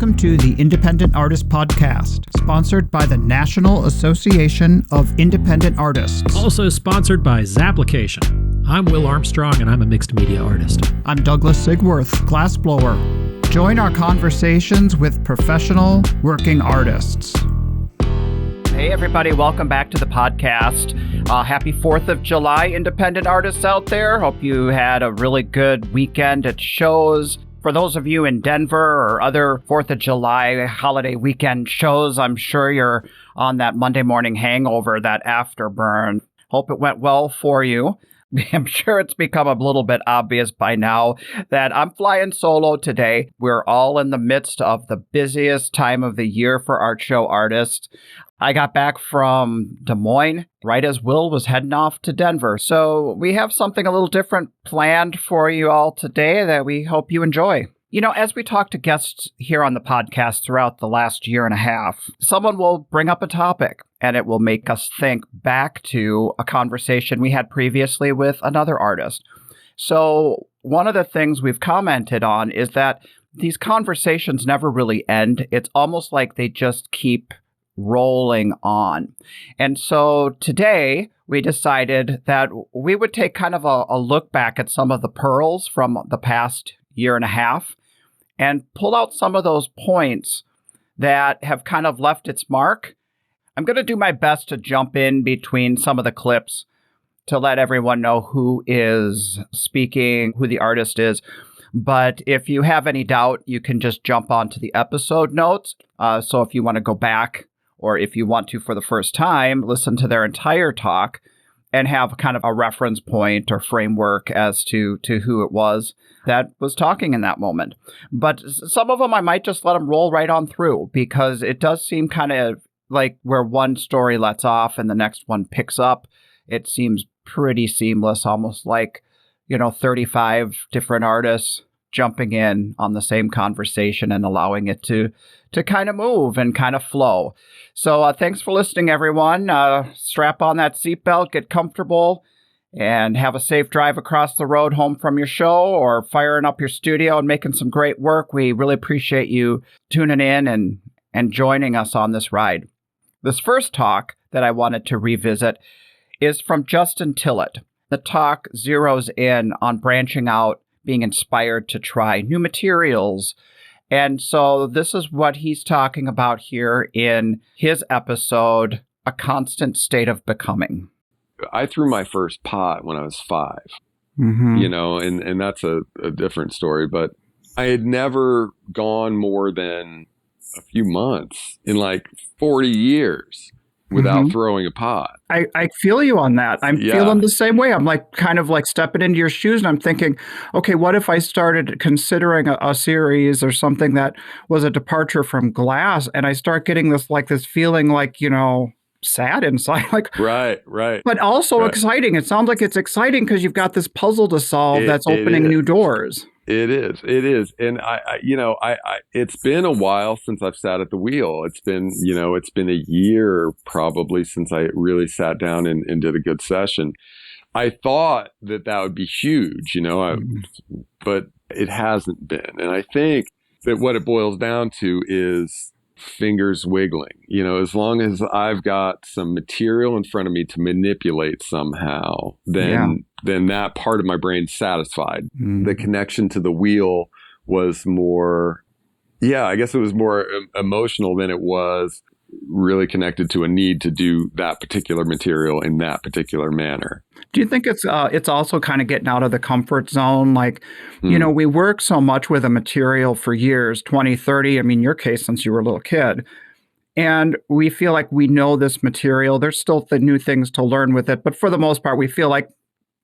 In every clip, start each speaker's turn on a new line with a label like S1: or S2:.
S1: Welcome to the Independent Artist Podcast, sponsored by the National Association of Independent Artists.
S2: Also sponsored by Zapplication. I'm Will Armstrong, and I'm a mixed media artist.
S1: I'm Douglas Sigworth, glassblower. Join our conversations with professional working artists.
S3: Hey everybody, welcome back to the podcast. Happy 4th of July, independent artists out there. Hope you had a really good weekend at shows. For those of you in Denver or other 4th of July holiday weekend shows, I'm sure you're on that Monday morning hangover, that afterburn. Hope it went well for you. I'm sure it's become a little bit obvious by now that I'm flying solo today. We're all in the midst of the busiest time of the year for art show artists. I got back from Des Moines right as Will was heading off to Denver. So we have something a little different planned for you all today that we hope you enjoy. You know, as we talk to guests here on the podcast throughout the last year and a half, someone will bring up a topic and it will make us think back to a conversation we had previously with another artist. So one of the things we've commented on is that these conversations never really end. It's almost like they just keep rolling on. And so today we decided that we would take kind of a look back at some of the pearls from the past year and a half and pull out some of those points that have kind of left its mark. I'm going to do my best to jump in between some of the clips to let everyone know who is speaking, who the artist is. But if you have any doubt, you can just jump onto the episode notes. So if you want to go back, or if you want to, for the first time, listen to their entire talk and have kind of a reference point or framework as to who it was that was talking in that moment. But some of them I might just let them roll right on through, because it does seem kind of like where one story lets off and the next one picks up. It seems pretty seamless, almost like, 35 different artists jumping in on the same conversation and allowing it to kind of move and kind of flow. So thanks for listening, everyone. Strap on that seatbelt, get comfortable, and have a safe drive across the road home from your show or firing up your studio and making some great work. We really appreciate you tuning in and joining us on this ride. This first talk that I wanted to revisit is from Justin Teilhet. The talk zeroes in on branching out, being inspired to try new materials. And so this is what he's talking about here in his episode, A Constant State of Becoming.
S4: I threw my first pot when I was 5, and that's a different story, but I had never gone more than a few months in like 40 years without throwing a pot.
S1: I feel you on that. I'm feeling the same way. I'm like kind of like stepping into your shoes and I'm thinking, okay, what if I started considering a series or something that was a departure from glass, and I start getting this feeling like, sad inside, like
S4: right,
S1: but also exciting. It sounds like it's exciting because you've got this puzzle to solve that's opening new doors.
S4: It is. And I it's been a while since I've sat at the wheel. It's been a year probably since I really sat down and did a good session. I thought that would be huge, but it hasn't been. And I think that what it boils down to is fingers wiggling. As long as I've got some material in front of me to manipulate somehow, then that part of my brain's satisfied. The connection to the wheel was more, I guess it was more emotional than it was really connected to a need to do that particular material in that particular manner.
S1: Do you think it's also kind of getting out of the comfort zone? Like, we work so much with a material for years, 20, 30, your case since you were a little kid. And we feel like we know this material. There's still new things to learn with it. But for the most part, we feel like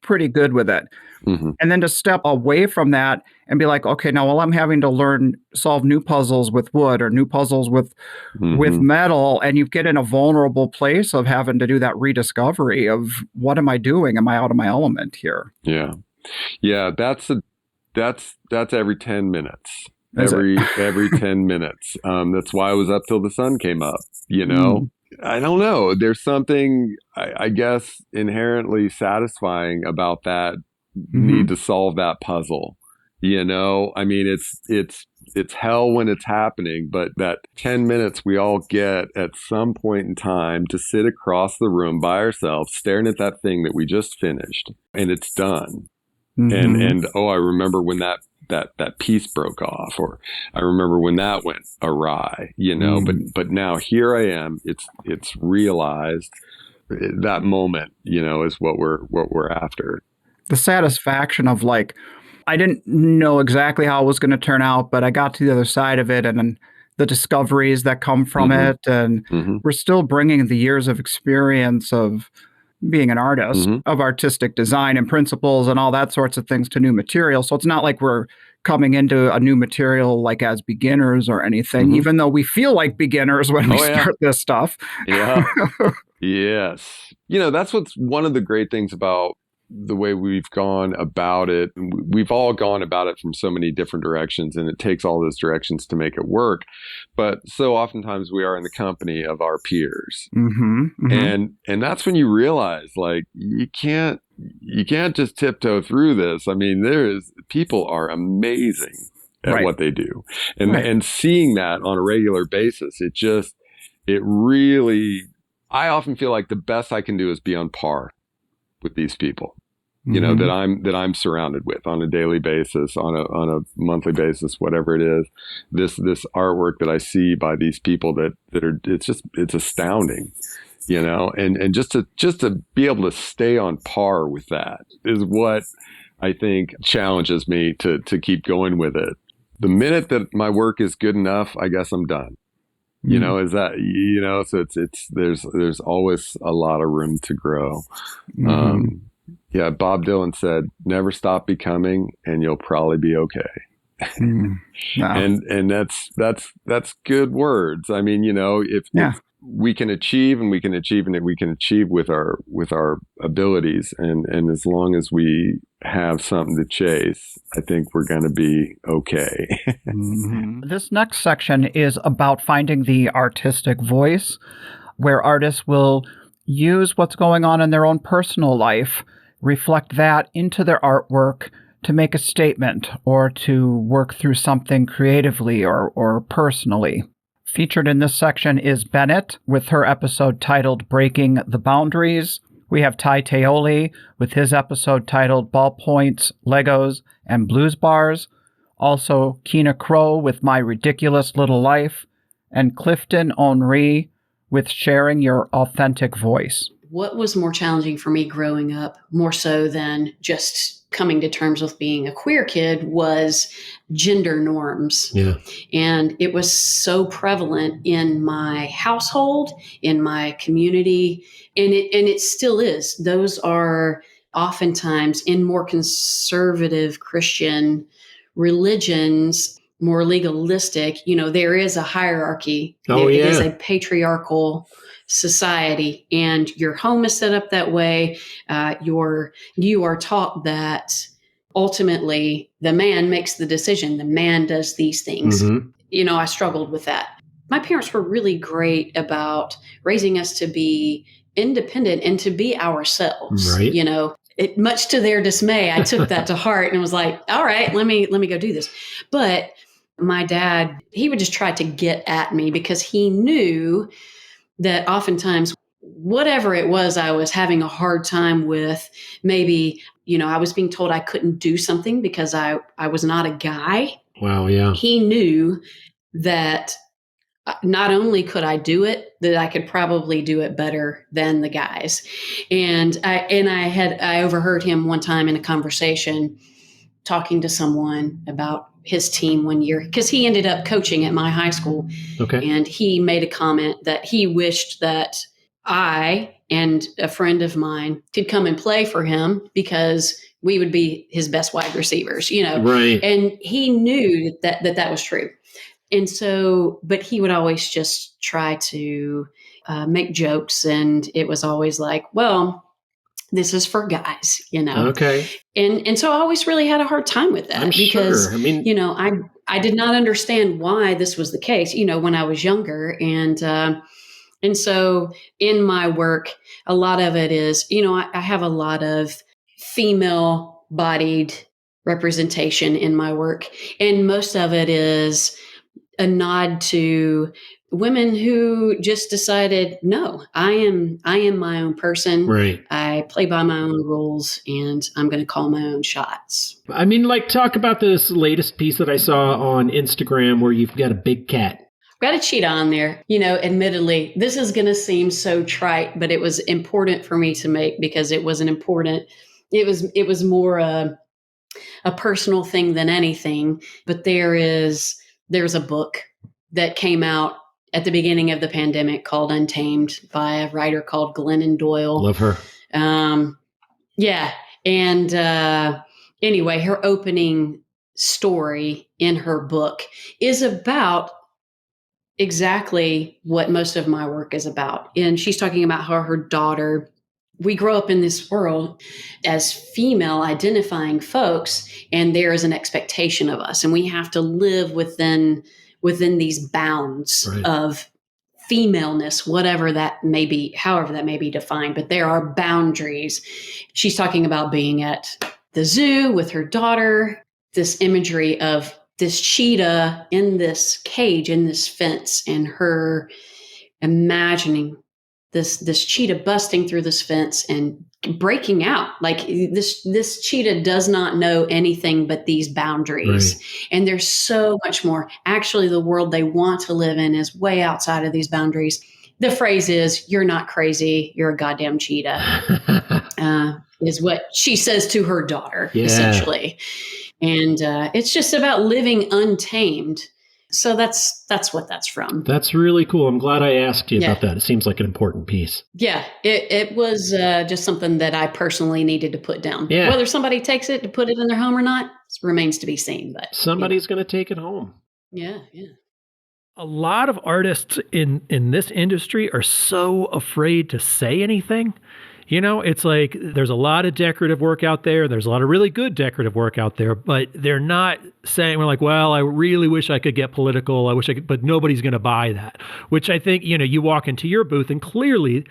S1: pretty good with it. And then to step away from that and be like, okay, now, I'm having to solve new puzzles with wood or new puzzles with metal. And you get in a vulnerable place of having to do that rediscovery of what am I doing? Am I out of my element here?
S4: Yeah. That's every 10 minutes. Every 10 minutes. That's why I was up till the sun came up, I don't know. There's something, I guess, inherently satisfying about that need to solve that puzzle. It's it's hell when it's happening, but that 10 minutes we all get at some point in time to sit across the room by ourselves, staring at that thing that we just finished, and it's done. And I remember when that piece broke off, or I remember when that went awry, but now here I am, it's realized. That moment, is what we're after.
S1: The satisfaction of like, I didn't know exactly how it was going to turn out, but I got to the other side of it, and then the discoveries that come from it, and we're still bringing the years of experience of being an artist, of artistic design and principles and all that sorts of things to new material. So it's not like we're coming into a new material like as beginners or anything, even though we feel like beginners when we start this stuff.
S4: Yeah. Yes. That's what's one of the great things about the way we've gone about it. We've all gone about it from so many different directions, and it takes all those directions to make it work. But so oftentimes we are in the company of our peers. And that's when you realize, like, you can't just tiptoe through this. I mean, people are amazing at what they do. And seeing that on a regular basis, it really, I often feel like the best I can do is be on par with these people, that I'm surrounded with on a daily basis, on a monthly basis, whatever it is. This artwork that I see by these people that are, it's astounding, and just to be able to stay on par with that is what I think challenges me to keep going with it. The minute that my work is good enough, I guess I'm done. Is that, so there's always a lot of room to grow. Bob Dylan said, never stop becoming and you'll probably be okay. And that's good words. I mean, if we can achieve, and we can achieve with our abilities, and as long as we have something to chase, I think we're going to be okay.
S3: This next section is about finding the artistic voice, where artists will use what's going on in their own personal life, reflect that into their artwork to make a statement or to work through something creatively or personally. Featured in this section is Bennett with her episode titled Breaking the Boundaries. We have Taeoalii with his episode titled Ballpoints, Legos, and Blues Bars. Also, Kina Crow with My Ridiculous Little Life. And Clifton Henri with Sharing Your Authentic Voice.
S5: What was more challenging for me growing up, more so than just coming to terms with being a queer kid, was gender norms.
S2: Yeah.
S5: And it was so prevalent in my household, in my community, and it still is. Those are oftentimes in more conservative Christian religions, more legalistic. There is a hierarchy. It is a patriarchal society, and your home is set up that way. You are taught that ultimately the man makes the decision. The man does these things. I struggled with that. My parents were really great about raising us to be independent and to be ourselves.
S2: Right.
S5: Much to their dismay, I took that to heart and was like, all right, let me go do this. But my dad, he would just try to get at me because he knew that oftentimes whatever it was I was having a hard time with, maybe, I was being told I couldn't do something because I was not a guy.
S2: Wow, yeah.
S5: He knew that not only could I do it, that I could probably do it better than the guys. And I overheard him one time in a conversation talking to someone about his team one year, because he ended up coaching at my high school.
S2: Okay.
S5: And he made a comment that he wished that I and a friend of mine could come and play for him because we would be his best wide receivers,
S2: Right.
S5: And he knew that was true. And so, but he would always just try to make jokes. And it was always like, well, this is for guys,
S2: Okay.
S5: And so I always really had a hard time with that because,
S2: sure. I mean,
S5: I did not understand why this was the case, when I was younger. And so in my work, a lot of it is, I have a lot of female bodied representation in my work. And most of it is a nod to women who just decided, no, I am my own person.
S2: Right.
S5: I play by my own rules, and I'm going to call my own shots.
S2: I mean, like, talk about this latest piece that I saw on Instagram where you've got a big cat.
S5: Got a cheetah on there. Admittedly, this is going to seem so trite, but it was important for me to make because it was it was more a personal thing than anything. But there's a book that came out at the beginning of the pandemic called Untamed by a writer called Glennon Doyle.
S2: Love her.
S5: Yeah. And anyway, her opening story in her book is about exactly what most of my work is about. And she's talking about how her daughter, we grow up in this world as female identifying folks, and there is an expectation of us, and we have to live within these bounds of femaleness, whatever that may be, however that may be defined, but there are boundaries. She's talking about being at the zoo with her daughter, this imagery of this cheetah in this cage, in this fence, and her imagining this cheetah busting through this fence and breaking out. Like this cheetah does not know anything but these boundaries. Right. And there's so much more. Actually, the world they want to live in is way outside of these boundaries. The phrase is, "You're not crazy, you're a goddamn cheetah," is what she says to her daughter, essentially. And it's just about living untamed. So that's what that's from.
S2: That's really cool. I'm glad I asked you about that. It seems like an important piece.
S5: Yeah, it was just something that I personally needed to put down.
S2: Yeah.
S5: Whether somebody takes it to put it in their home or not remains to be seen. But
S2: somebody's going to take it home.
S5: Yeah.
S2: A lot of artists in this industry are so afraid to say anything. It's like there's a lot of decorative work out there. There's a lot of really good decorative work out there, but they're not saying, we're like, well, I really wish I could get political. I wish I could, but nobody's going to buy that, which I think, you walk into your booth and clearly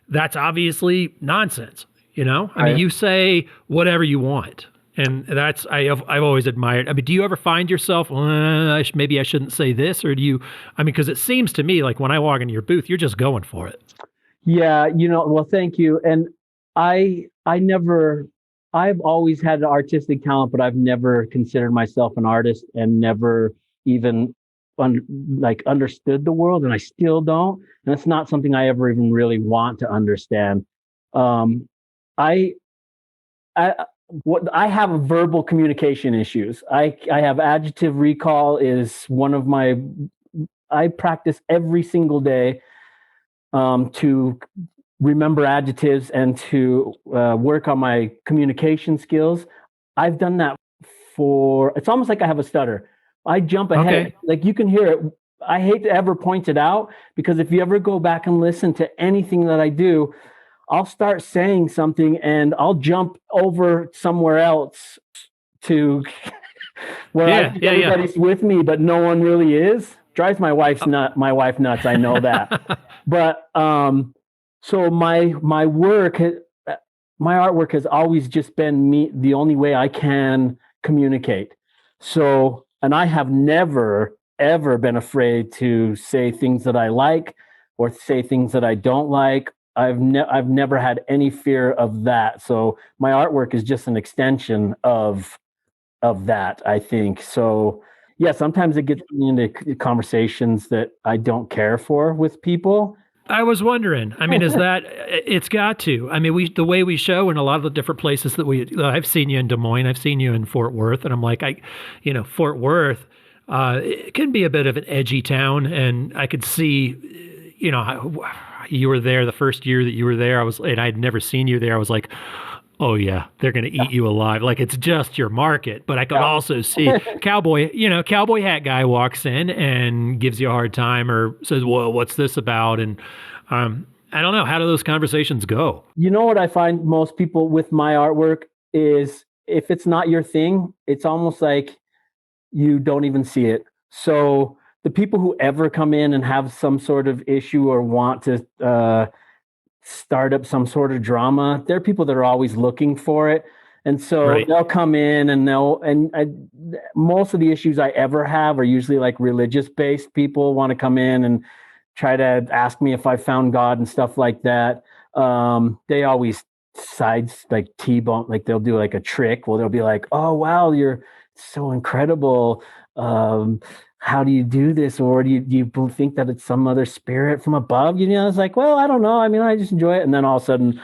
S2: that's obviously nonsense. I mean, you say whatever you want. And that's, I've always admired. I mean, do you ever find yourself, maybe I shouldn't say this, or do you, because it seems to me like when I walk into your booth, you're just going for it.
S6: Yeah, well, thank you. And I've always had an artistic talent, but I've never considered myself an artist and never even understood the world. And I still don't. And it's not something I ever even really want to understand. I have verbal communication issues. I have adjective recall is one of I practice every single day to remember adjectives and to work on my communication skills. I've done that it's almost like I have a stutter. I jump ahead. Okay. Like you can hear it. I hate to ever point it out because if you ever go back and listen to anything that I do, I'll start saying something and I'll jump over somewhere else to where everybody's with me, but no one really is. Drives my wife nuts. I know that. But so my artwork has always just been the only way I can communicate. So, and I have never ever been afraid to say things that I like or say things that I don't like. I've never had any fear of that. So my artwork is just an extension of that, I think. So yeah, sometimes it gets me into conversations that I don't care for with people.
S2: I was wondering, is that, it's got to, the way we show in a lot of the different places that I've seen you in Des Moines, I've seen you in Fort Worth, and I'm like, Fort Worth, it can be a bit of an edgy town, and I could see, you were there the first year that you were there, and I'd never seen you there, I was like, oh yeah, they're going to eat you alive. Like it's just your market. But I could also see cowboy hat guy walks in and gives you a hard time or says, well, what's this about? And I don't know. How do those conversations go?
S6: You know what I find most people with my artwork is if it's not your thing, it's almost like you don't even see it. So the people who ever come in and have some sort of issue or want to start up some sort of drama, there are people that are always looking for it. And so they'll come in and most of the issues I ever have are usually like religious based. People want to come in and try to ask me if I found God and stuff like that. They always sides like T-bone, like they'll do like a trick. Well, they'll be like, "Oh, wow, you're so incredible. How do you do this? Or do you think that it's some other spirit from above?" It's like, well, I don't know. I mean, I just enjoy it. And then all of a sudden,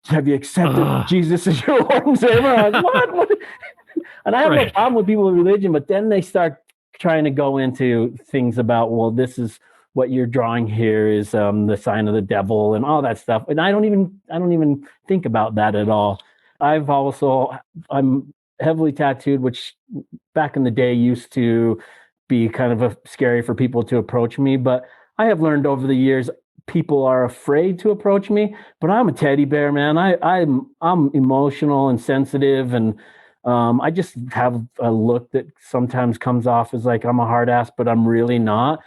S6: have you accepted Jesus as your Lord and Savior? I'm like, what? And I have no problem with people with religion, but then they start trying to go into things about, well, this is what you're drawing here is the sign of the devil and all that stuff. And I don't even think about that at all. I'm heavily tattooed, which back in the day used to be kind of scary for people to approach me. But I have learned over the years, people are afraid to approach me, but I'm a teddy bear, man. I'm emotional and sensitive, and I just have a look that sometimes comes off as like I'm a hard ass, but I'm really not.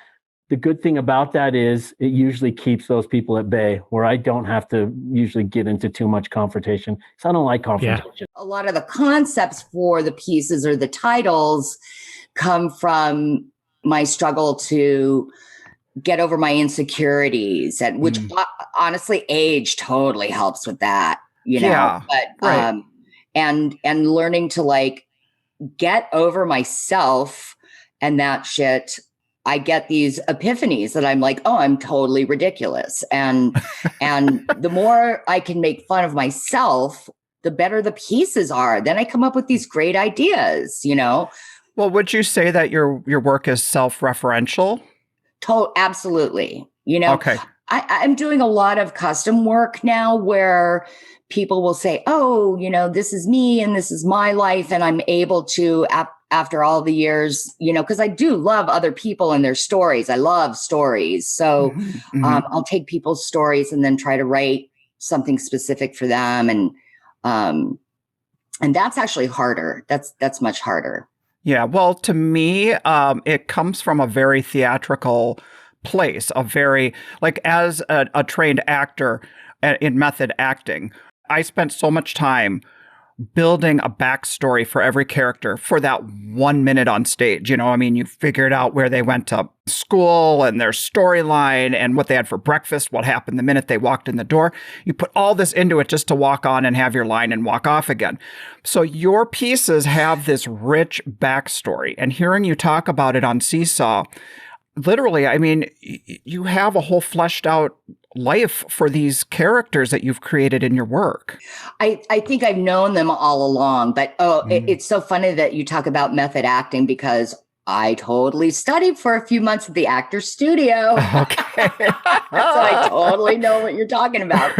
S6: The good thing about that is it usually keeps those people at bay, where I don't have to usually get into too much confrontation, because I don't like confrontation.
S7: Yeah. A lot of the concepts for the pieces or the titles come from my struggle to get over my insecurities, and which honestly age totally helps with that, but and learning to like get over myself and that shit. I get these epiphanies that I'm like, oh, I'm totally ridiculous. And the more I can make fun of myself, the better the pieces are. Then I come up with these great ideas,
S3: Well, would you say that your work is self-referential?
S7: Absolutely.
S3: Okay.
S7: I'm doing a lot of custom work now where people will say, oh, this is me and this is my life. And I'm able to, after all the years, because I do love other people and their stories. I love stories. So I'll take people's stories and then try to write something specific for them. And that's actually harder. That's much harder.
S3: Yeah. Well, to me, it comes from a very theatrical place, as a trained actor in method acting. I spent so much time building a backstory for every character for that 1 minute on stage. You figured out where they went to school and their storyline and what they had for breakfast, what happened the minute they walked in the door. You put all this into it just to walk on and have your line and walk off again. So your pieces have this rich backstory. And hearing you talk about it on Seesaw, literally, you have a whole fleshed out life for these characters that you've created in your work.
S7: I think I've known them all along, but it's so funny that you talk about method acting, because I totally studied for a few months at the Actors Studio.
S3: Okay.
S7: So I totally know what you're talking about.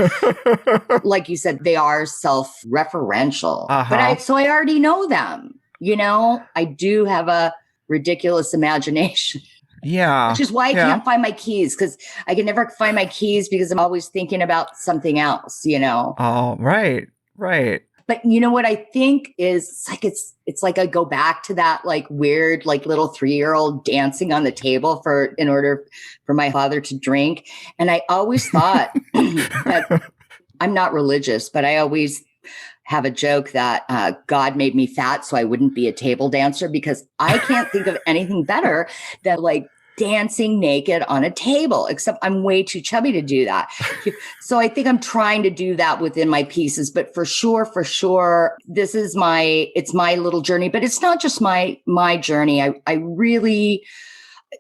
S7: Like you said, they are self-referential, but I already know them. I do have a ridiculous imagination.
S3: Yeah.
S7: Which is why I can't find my keys, because I can never find my keys because I'm always thinking about something else,
S3: Oh, right.
S7: But what I think is it's like I go back to that like weird, like little 3-year-old dancing on the table in order for my father to drink. And I always thought that I'm not religious, but I always have a joke that God made me fat so I wouldn't be a table dancer, because I can't think of anything better than like dancing naked on a table, except I'm way too chubby to do that. So I think I'm trying to do that within my pieces, but for sure, this is it's my little journey, but it's not just my journey. I really,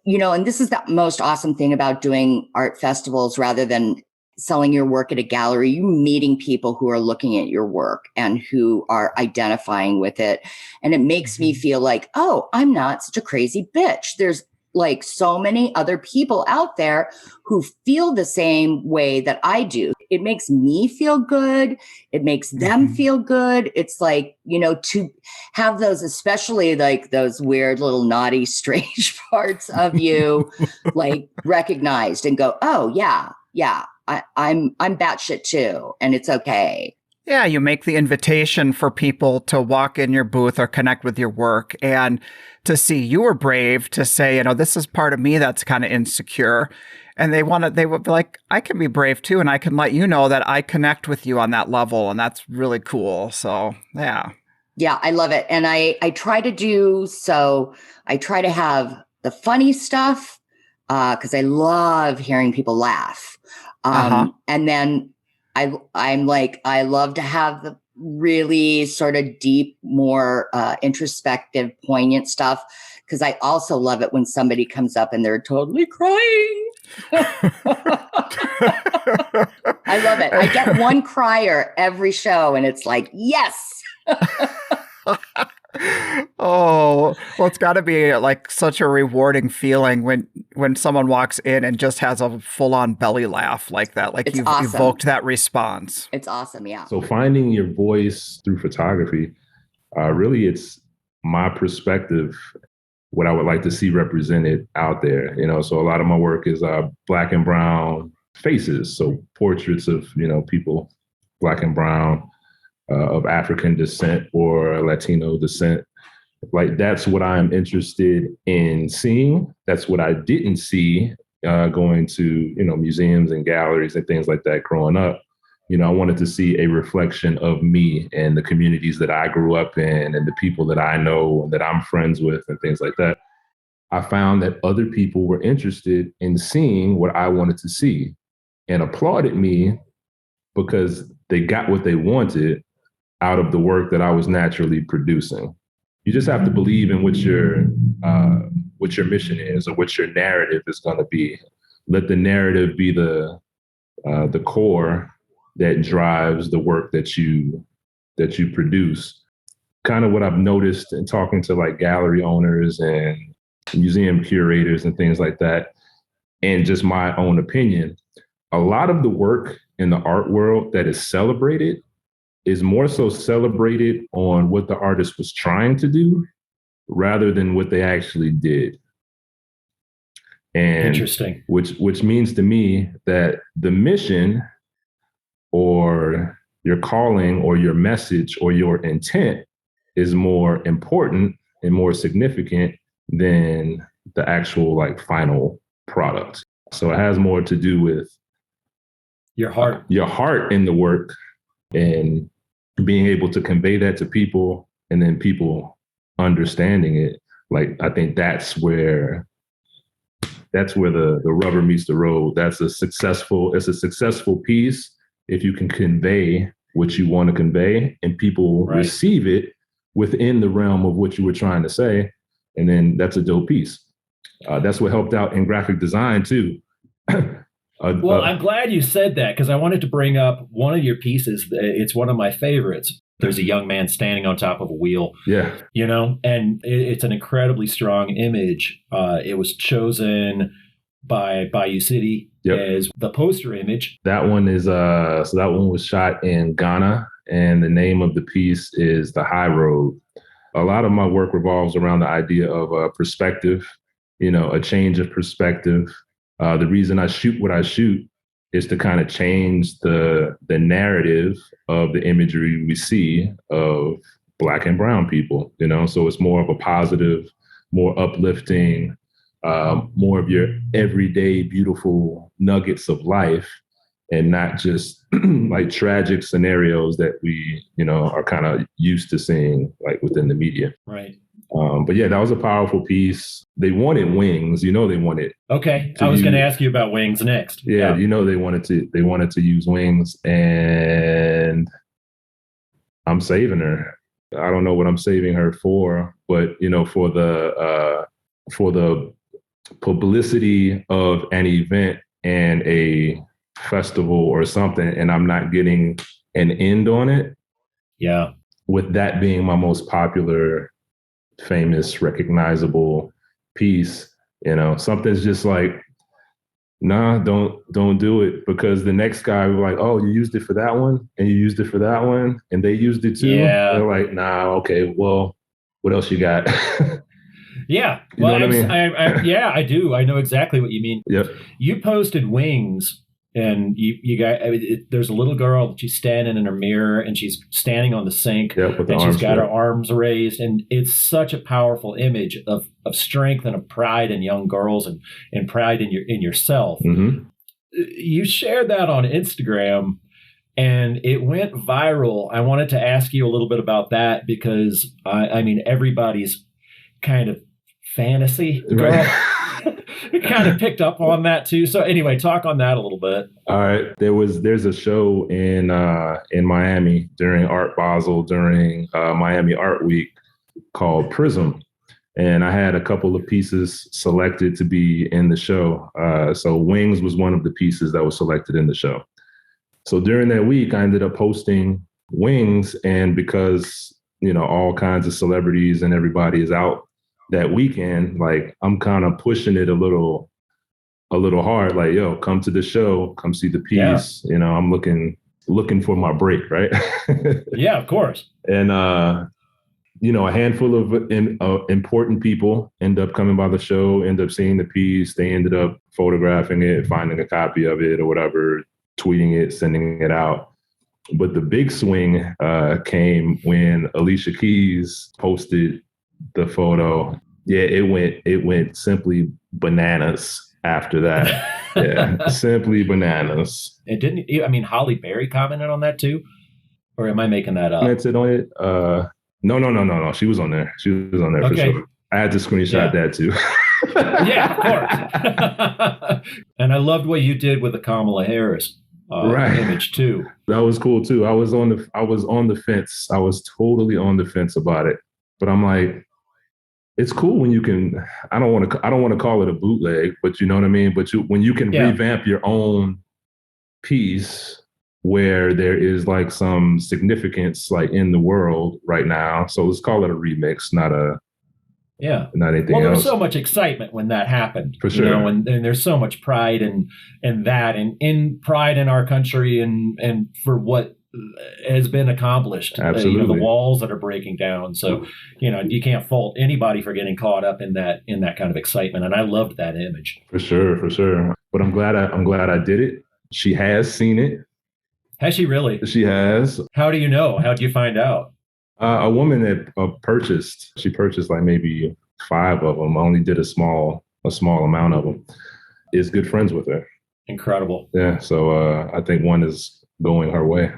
S7: and this is the most awesome thing about doing art festivals rather than selling your work at a gallery. You meeting people who are looking at your work and who are identifying with it. And it makes me feel like, oh, I'm not such a crazy bitch. There's like so many other people out there who feel the same way that I do. It makes me feel good. It makes them feel good. It's like, to have those, especially like those weird little naughty, strange parts of you, like recognized and go, oh yeah. I'm batshit too, and it's okay.
S3: Yeah, you make the invitation for people to walk in your booth or connect with your work, and to see you were brave to say, this is part of me that's kind of insecure.
S1: And they would be like, I can be brave too, and I can let you know that I connect with you on that level, and that's really cool. So yeah.
S7: Yeah, I love it. And I try to have the funny stuff because I love hearing people laugh. And then I'm like, I love to have the really sort of deep, more introspective, poignant stuff, because I also love it when somebody comes up and they're totally crying. I love it. I get one crier every show, and it's like, yes.
S1: Oh, well, it's got to be like such a rewarding feeling when someone walks in and just has a full-on belly laugh like that. Like you've evoked that response.
S7: It's awesome, yeah.
S8: So finding your voice through photography, really it's my perspective, what I would like to see represented out there. So a lot of my work is Black and brown faces. So portraits of, people Black and brown, of African descent or Latino descent. Like that's what I'm interested in seeing. That's what I didn't see going to, museums and galleries and things like that growing up. I wanted to see a reflection of me and the communities that I grew up in and the people that I know and that I'm friends with and things like that. I found that other people were interested in seeing what I wanted to see and applauded me because they got what they wanted out of the work that I was naturally producing. You just have to believe in what your mission is or what your narrative is going to be. Let the narrative be the core that drives the work that you produce. Kind of what I've noticed in talking to like gallery owners and museum curators and things like that, and just my own opinion, a lot of the work in the art world that is celebrated is more so celebrated on what the artist was trying to do rather than what they actually did. And
S2: interesting.
S8: Which means to me that the mission or your calling or your message or your intent is more important and more significant than the actual like final product. So it has more to do with your heart in the work and being able to convey that to people and then people understanding it. Like, I think that's where the rubber meets the road. It's a successful piece if you can convey what you want to convey and people receive it within the realm of what you were trying to say. And then that's a dope piece. That's what helped out in graphic design too.
S2: Well, I'm glad you said that because I wanted to bring up one of your pieces. It's one of my favorites. There's a young man standing on top of a wheel.
S8: Yeah.
S2: And it's an incredibly strong image. It was chosen by Bayou City as the poster image.
S8: That one is that one was shot in Ghana, and the name of the piece is The High Road. A lot of my work revolves around the idea of perspective, a change of perspective. The reason I shoot what I shoot is to kind of change the narrative of the imagery we see of Black and brown people, so it's more of a positive, more uplifting, more of your everyday beautiful nuggets of life and not just like tragic scenarios that we, are kind of used to seeing like within the media.
S2: Right.
S8: But yeah, that was a powerful piece. They wanted wings, they wanted.
S2: Okay. I was going to ask you about wings next.
S8: Yeah. They wanted to use wings, and I'm saving her. I don't know what I'm saving her for, but for the publicity of an event and a festival or something, and I'm not getting an end on it.
S2: Yeah.
S8: With that being my most popular, famous, recognizable piece, something's just like, nah, don't do it, because the next guy will be like, oh, you used it for that one and you used it for that one and they used it too.
S2: Yeah.
S8: They're like, nah, okay, well, what else you got?
S2: Yeah.
S8: You know what I mean?
S2: Yeah, I do. I know exactly what you mean.
S8: Yep.
S2: You posted wings And you guys, there's a little girl that she's standing in her mirror, and she's standing on the sink, and she's got her arms raised, and it's such a powerful image of strength and of pride in young girls and pride in yourself.
S8: Mm-hmm.
S2: You shared that on Instagram, and it went viral. I wanted to ask you a little bit about that because I mean everybody's kind of fantasy girl. Right. Kind of picked up on that too. So anyway, talk on that a little bit.
S8: All right. There's a show in Miami during Art Basel during Miami Art Week called Prism. And I had a couple of pieces selected to be in the show. So Wings was one of the pieces that was selected in the show. So during that week, I ended up posting Wings. And because, all kinds of celebrities and everybody is out that weekend, like I'm kind of pushing it a little hard, like, yo, come to the show, come see the piece. Yeah. I'm looking for my break, right?
S2: Yeah, of course.
S8: And, a handful of important people end up coming by the show, end up seeing the piece. They ended up photographing it, finding a copy of it or whatever, tweeting it, sending it out. But the big swing came when Alicia Keys posted the photo. Yeah, it went simply bananas after that. Yeah, simply bananas.
S2: It didn't. Holly Berry commented on that too, or am I making that up?
S8: Commented on it. No. She was on there. She was on there for sure. I had to screenshot that too.
S2: Yeah, of course. And I loved what you did with the Kamala Harris image too.
S8: That was cool too. I was on the fence. I was totally on the fence about it. But I'm like, it's cool when you can. I don't want to call it a bootleg, but you know what I mean. But when you can revamp your own piece where there is like some significance like in the world right now. So let's call it a remix, not anything else.
S2: There was so much excitement when that happened.
S8: For sure.
S2: And there's so much pride in that and in pride in our country and for what has been accomplished.
S8: Absolutely.
S2: The walls that are breaking down. So, you can't fault anybody for getting caught up in that kind of excitement. And I loved that image.
S8: For sure. But I'm glad I did it. She has seen it.
S2: Has she really?
S8: She has.
S2: How do you know? How did you find out?
S8: A woman that purchased like maybe 5 of them. I only did a small amount of them. Is good friends with her.
S2: Incredible.
S8: Yeah. So I think one is going her way,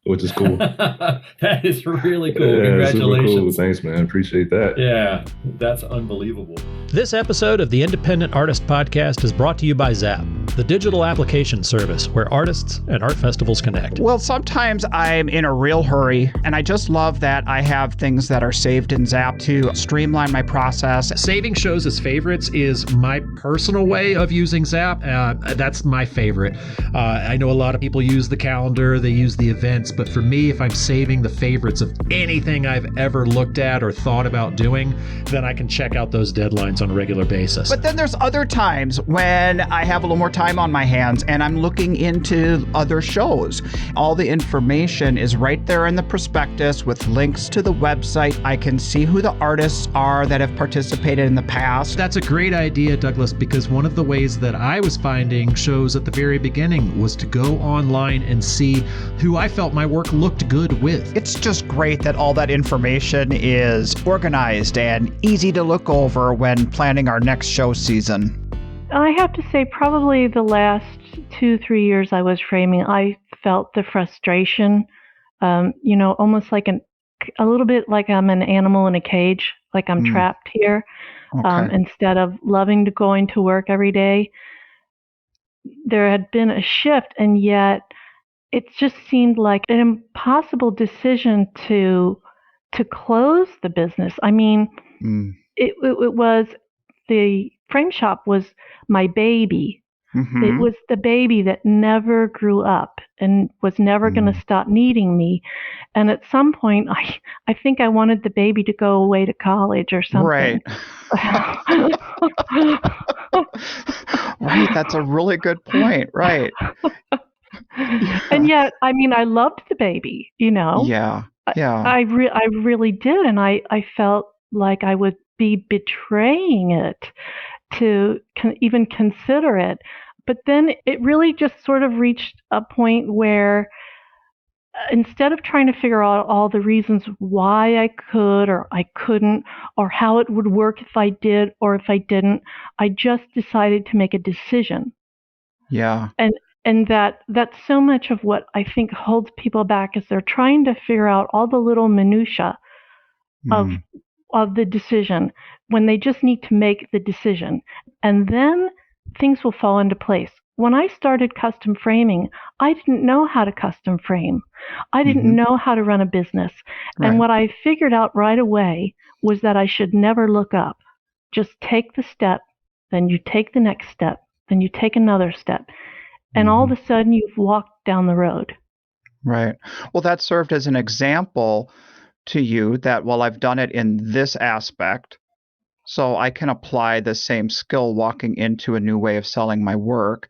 S8: which is cool.
S2: That is really cool.
S8: Yeah,
S2: congratulations.
S8: Super cool. Thanks, man. Appreciate that.
S2: Yeah, that's unbelievable.
S9: This episode of the Independent Artist Podcast is brought to you by Zap, the digital application service where artists and art festivals connect.
S3: Well, sometimes I'm in a real hurry, and I just love that I have things that are saved in Zap to streamline my process.
S9: Saving shows as favorites is my personal way of using Zap. That's my favorite. I know a lot of people use the calendar, they use the events, but for me, if I'm saving the favorites of anything I've ever looked at or thought about doing, then I can check out those deadlines on a regular basis.
S3: But then there's other times when I have a little more time on my hands and I'm looking into other shows. All the information is right there in the prospectus with links to the website. I can see who the artists are that have participated in the past.
S9: That's a great idea, Douglas, because one of the ways that I was finding shows at the very beginning was to go online and see who I felt my work looked good with.
S3: It's just great that all that information is organized and easy to look over when planning our next show season.
S10: I have to say probably the last 2-3 years I was framing, I felt the frustration, almost like a little bit like I'm an animal in a cage, like I'm trapped here.
S3: Okay.
S10: Instead of loving to going to work every day. There had been a shift, and yet it just seemed like an impossible decision to close the business. I mean, it was, the frame shop was my baby. Mm-hmm. It was the baby that never grew up and was never going to stop needing me. And at some point, I think I wanted the baby to go away to college or something.
S3: Right. Right. That's a really good point. Right.
S10: And yet, I mean, I loved the baby,
S3: Yeah.
S10: I really did. And I felt like I would be betraying it to even consider it. But then it really just sort of reached a point where instead of trying to figure out all the reasons why I could or I couldn't, or how it would work if I did or if I didn't, I just decided to make a decision.
S1: Yeah.
S10: And that's so much of what I think holds people back is they're trying to figure out all the little minutia of the decision when they just need to make the decision. And then things will fall into place. When I started custom framing, I didn't know how to custom frame. I didn't know how to run a business.
S1: Right.
S10: And what I figured out right away was that I should never look up. Just take the step, then you take the next step, then you take another step. And all of a sudden you've walked down the road.
S1: Right. Well, that served as an example to you that, well, I've done it in this aspect, so I can apply the same skill walking into a new way of selling my work.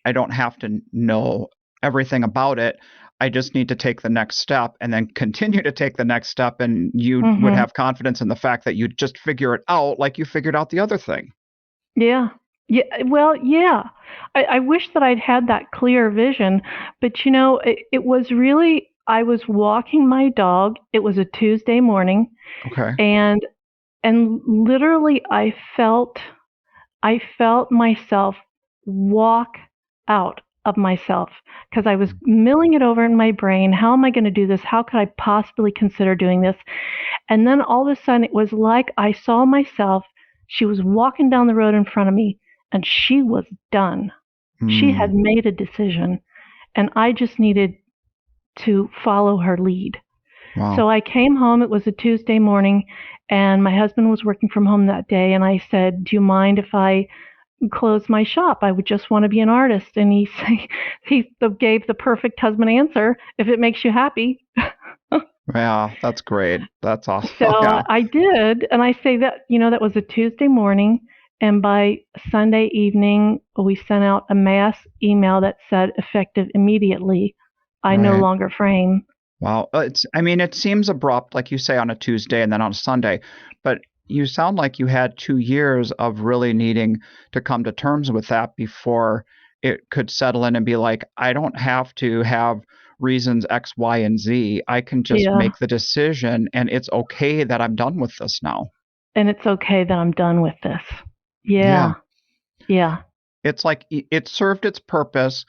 S1: I don't have to know everything about it. I just need to take the next step and then continue to take the next step. And you would have confidence in the fact that you just figure it out like you figured out the other thing.
S10: Yeah. Yeah. Well, yeah. I wish that I'd had that clear vision, but it was really, I was walking my dog. It was a Tuesday morning.
S1: Okay.
S10: And literally I felt myself walk out of myself because I was milling it over in my brain. How am I going to do this? How could I possibly consider doing this? And then all of a sudden it was like I saw myself. She was walking down the road in front of me and she was done. She had made a decision and I just needed to follow her lead.
S1: Wow.
S10: So I came home. It was a Tuesday morning and my husband was working from home that day. And I said, do you mind if I close my shop? I would just want to be an artist. And he gave the perfect husband answer. If it makes you happy.
S1: Yeah, that's great. That's awesome.
S10: So
S1: Yeah.
S10: I did. And I say that, that was a Tuesday morning. And by Sunday evening, we sent out a mass email that said effective immediately. I no longer frame.
S1: Wow. It seems abrupt, like you say, on a Tuesday and then on a Sunday, but you sound like you had 2 years of really needing to come to terms with that before it could settle in and be like, I don't have to have reasons X, Y, and Z. I can just make the decision and it's okay that I'm done with this now.
S10: And it's okay that I'm done with this. Yeah.
S1: It's like it served its purpose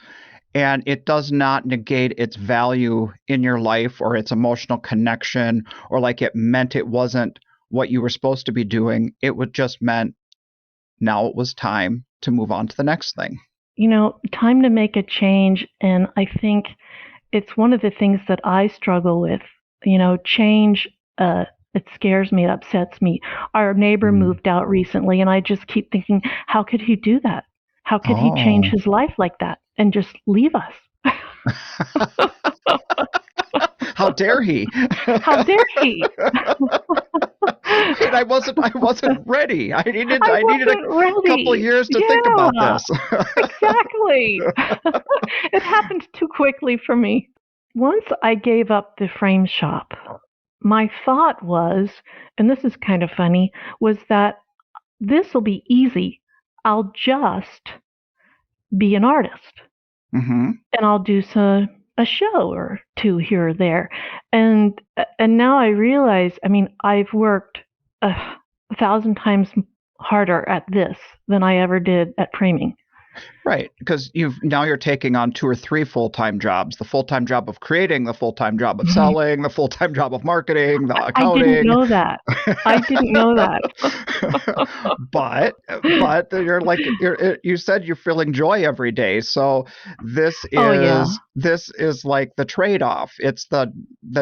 S1: and it does not negate its value in your life or its emotional connection or like it meant it wasn't what you were supposed to be doing. It would just meant now it was time to move on to the next thing.
S10: Time to make a change. And I think it's one of the things that I struggle with. Change, it scares me, it upsets me. Our neighbor moved out recently and I just keep thinking, how could he do that? How could he change his life like that and just leave us?
S1: How dare he?
S10: How dare he?
S1: And I wasn't ready. I needed a couple of years to think about this.
S10: Exactly. It happened too quickly for me. Once I gave up the frame shop, my thought was, and this is kind of funny, was that this will be easy. I'll just be an artist. And I'll do a show or two here or there. And now I realize, I've worked 1,000 times harder at this than I ever did at framing.
S1: Right, because you're taking on 2 or 3 full-time jobs: the full-time job of creating, the full-time job of selling, the full-time job of marketing, the accounting.
S10: I didn't know that.
S1: But you're like you said you're feeling joy every day. So this is like the trade-off. It's the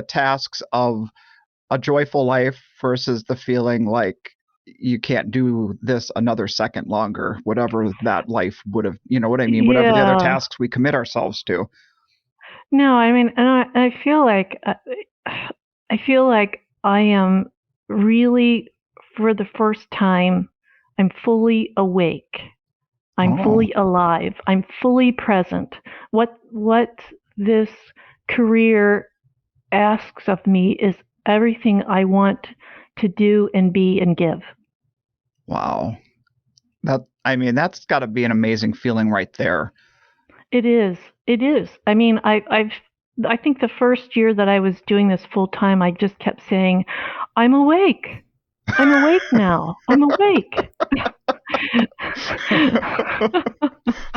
S1: tasks of a joyful life versus the feeling like you can't do this another second longer, whatever that life would have, whatever the other tasks we commit ourselves to.
S10: No, and I feel like I am really, for the first time, I'm fully awake. I'm fully alive. I'm fully present. What this career asks of me is everything I want to do and be and give.
S1: Wow.
S3: I mean, that's got to be an amazing feeling right there.
S10: It is. It is. I mean, I think the first year that I was doing this full time, I just kept saying, "I'm awake. I'm awake now. I'm awake."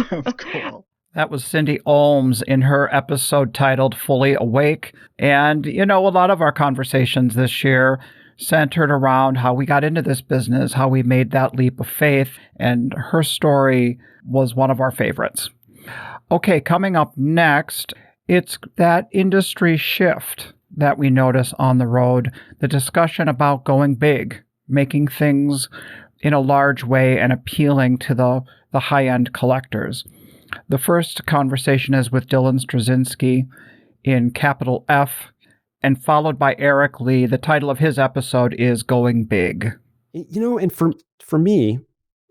S3: That's cool. That was Cindy Olmes in her episode titled Fully Awake. And, a lot of our conversations this year centered around how we got into this business, how we made that leap of faith. And her story was one of our favorites. Okay, coming up next, it's that industry shift that we notice on the road, the discussion about going big, making things in a large way and appealing to the high-end collectors. The first conversation is with Dylan Strzynski in capital F, and followed by Eric Lee. The title of his episode is Going Big.
S11: And for me,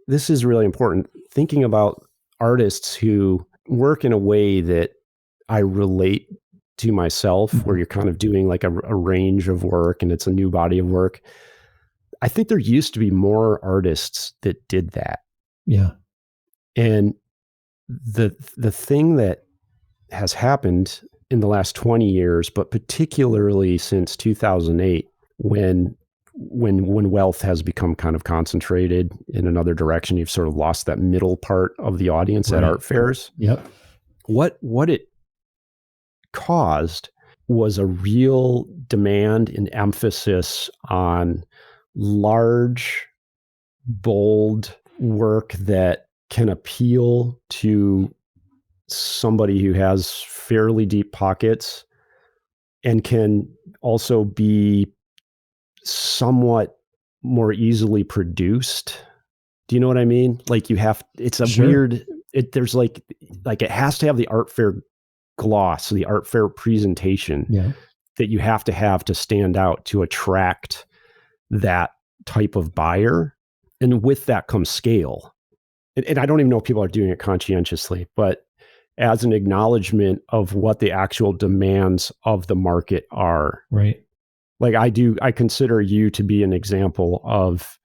S11: this is really important. Thinking about artists who work in a way that I relate to myself, where you're kind of doing like a range of work and it's a new body of work. I think there used to be more artists that did that.
S9: Yeah.
S11: And the thing that has happened in the last 20 years, but particularly since 2008, when wealth has become kind of concentrated in another direction, you've sort of lost that middle part of the audience at art fairs.
S9: Yep.
S11: What it caused was a real demand and emphasis on large, bold work that can appeal to somebody who has fairly deep pockets and can also be somewhat more easily produced. Do you know what I mean? Like it's a weird, there's like it has to have the art fair gloss, the art fair presentation that you have to stand out to attract that type of buyer. And with that comes scale. And I don't even know if people are doing it conscientiously, but as an acknowledgement of what the actual demands of the market are.
S9: Right.
S11: Like I consider you to be an example of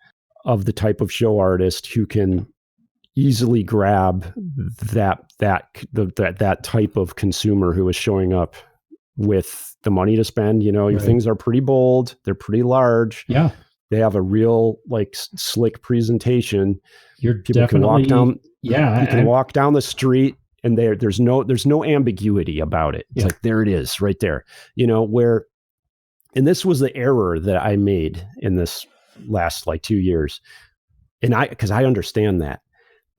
S11: the type of show artist who can easily grab that type of consumer who is showing up with the money to spend. Your things are pretty bold. They're pretty large.
S9: Yeah.
S11: They have a real slick presentation.
S9: People
S11: can walk down.
S9: Yeah.
S11: You can walk down the street and there's no ambiguity about it. It's like, there it is right there, and this was the error that I made in this last 2 years. And because I understand that,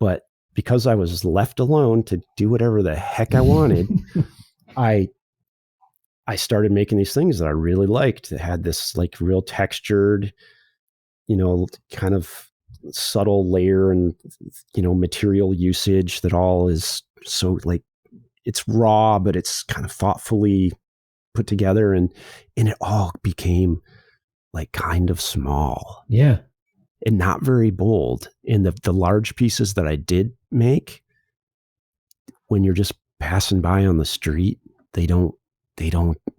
S11: but because I was left alone to do whatever the heck I wanted, I started making these things that I really liked that had this real textured, kind of subtle layer and, material usage that all is so it's raw, but it's kind of thoughtfully put together, and it all became kind of small.
S9: Yeah.
S11: And not very bold. And the large pieces that I did make, when you're just passing by on the street, they don't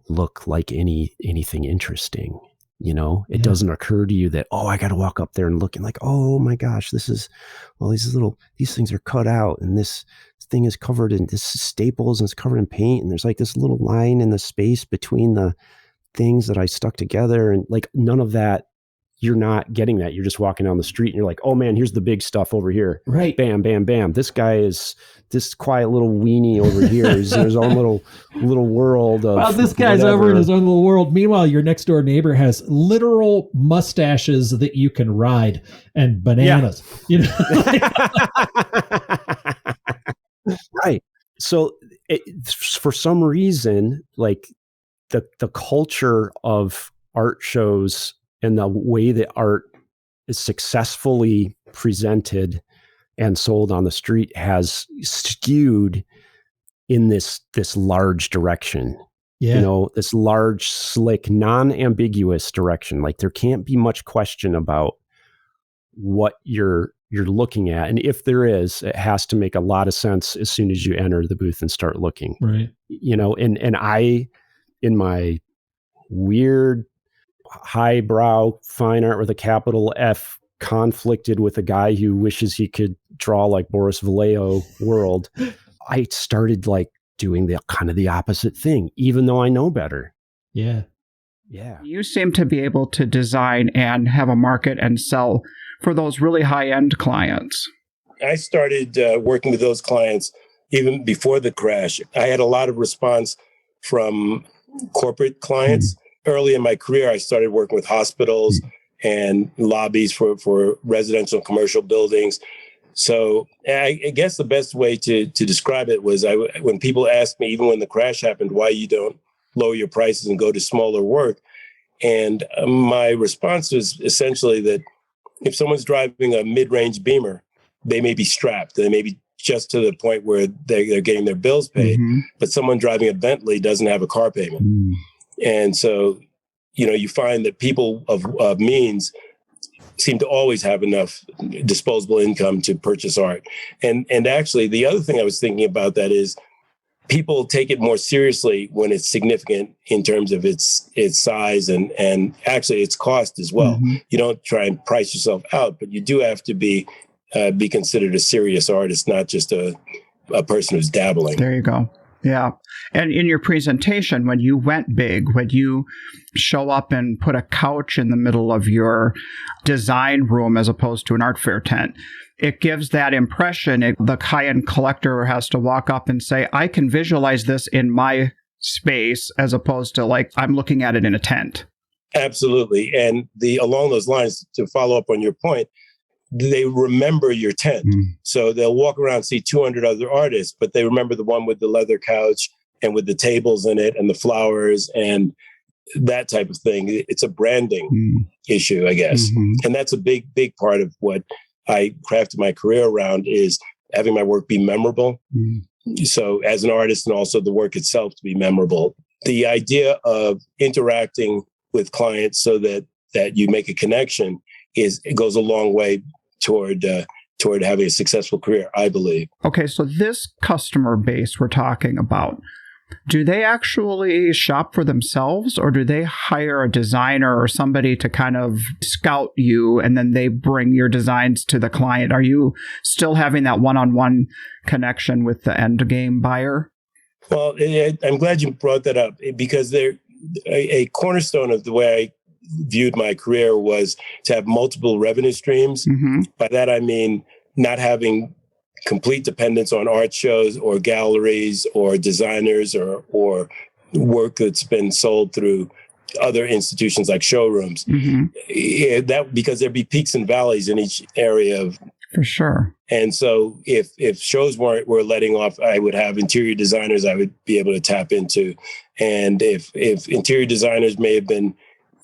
S11: look like anything interesting. It doesn't occur to you that, I got to walk up there and look and oh my gosh, these things are cut out and this thing is covered in this staples and it's covered in paint. And there's this little line in the space between the things that I stuck together, and none of that. You're not getting that. You're just walking down the street and you're like, oh man, here's the big stuff over here.
S9: Right.
S11: Bam, bam, bam. This guy is this quiet little weenie over here. He's in his own little world of
S9: this guy's
S11: whatever.
S9: over in his own little world. Meanwhile, your next door neighbor has literal mustaches that you can ride and bananas.
S11: Right. So for some reason, the culture of art shows and the way that art is successfully presented and sold on the street has skewed in this large direction.
S9: Yeah.
S11: This large, slick, non-ambiguous direction. There can't be much question about what you're looking at. And if there is, it has to make a lot of sense as soon as you enter the booth and start looking.
S9: Right.
S11: And I, in my weird highbrow fine art with a capital F conflicted with a guy who wishes he could draw like Boris Vallejo world, I started like doing the kind of the opposite thing, even though I know better.
S9: Yeah.
S11: Yeah.
S1: You seem to be able to design and have a market and sell for those really high-end clients.
S12: I started working with those clients even before the crash. I had a lot of response from corporate clients. Early in my career, I started working with hospitals and lobbies for residential and commercial buildings. So I guess the best way to describe it was when people asked me, even when the crash happened, why you don't lower your prices and go to smaller work. And my response was essentially that if someone's driving a mid-range Beamer, they may be strapped. They may be just to the point where they're getting their bills paid, but someone driving a Bentley doesn't have a car payment. And so, you find that people of means seem to always have enough disposable income to purchase art. And actually, the other thing I was thinking about that is people take it more seriously when it's significant in terms of its size and actually its cost as well. You don't try and price yourself out, but you do have to be considered a serious artist, not just a person who's dabbling.
S1: There you go. Yeah. And in your presentation, when you went big, when you show up and put a couch in the middle of your design room as opposed to an art fair tent, it gives that impression. The high-end collector has to walk up and say, I can visualize this in my space, as opposed to like, I'm looking at it in a tent.
S12: Absolutely. And along those lines, to follow up on your point, they remember your tent. So they'll walk around and see 200 other artists, but they remember the one with the leather couch and with the tables in it and the flowers and that type of thing. It's a branding issue, I guess. And that's a big part of what I crafted my career around, is having my work be memorable. So as an artist, and also the work itself to be memorable. The idea of interacting with clients so that you make a connection it goes a long way toward having a successful career, I believe.
S1: Okay, so this customer base we're talking about, do they actually shop for themselves, or do they hire a designer or somebody to kind of scout you and then they bring your designs to the client? Are you still having that one-on-one connection with the end game buyer?
S12: Well, I'm glad you brought that up, because a cornerstone of the way I viewed my career was to have multiple revenue streams. By that, I mean not having complete dependence on art shows or galleries or designers or work that's been sold through other institutions like showrooms. That because there'd be peaks and valleys in each area
S1: for sure.
S12: And so if shows were letting off, I would have interior designers I would be able to tap into. And if interior designers may have been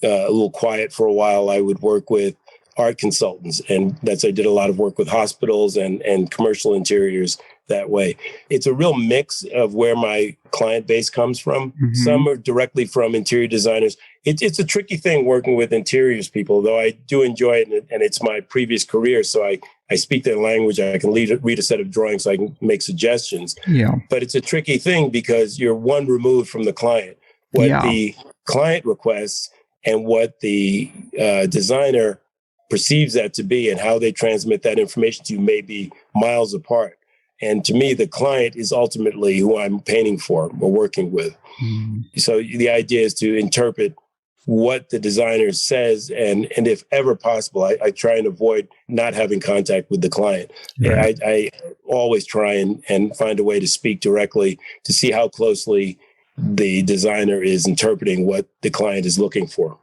S12: a little quiet for a while, I would work with art consultants. And I did a lot of work with hospitals and commercial interiors that way. It's a real mix of where my client base comes from. Some are directly from interior designers. It's a tricky thing working with interiors people, though I do enjoy it. And it's my previous career. So I speak their language. I can read a set of drawings so I can make suggestions.
S1: Yeah.
S12: But it's a tricky thing because you're one removed from the client. What the client requests and what the designer perceives that to be and how they transmit that information to you may be miles apart. And to me, the client is ultimately who I'm painting for or working with. So the idea is to interpret what the designer says, and if ever possible, I try and avoid not having contact with the client. Right. I always try and find a way to speak directly to see how closely the designer is interpreting what the client is looking for.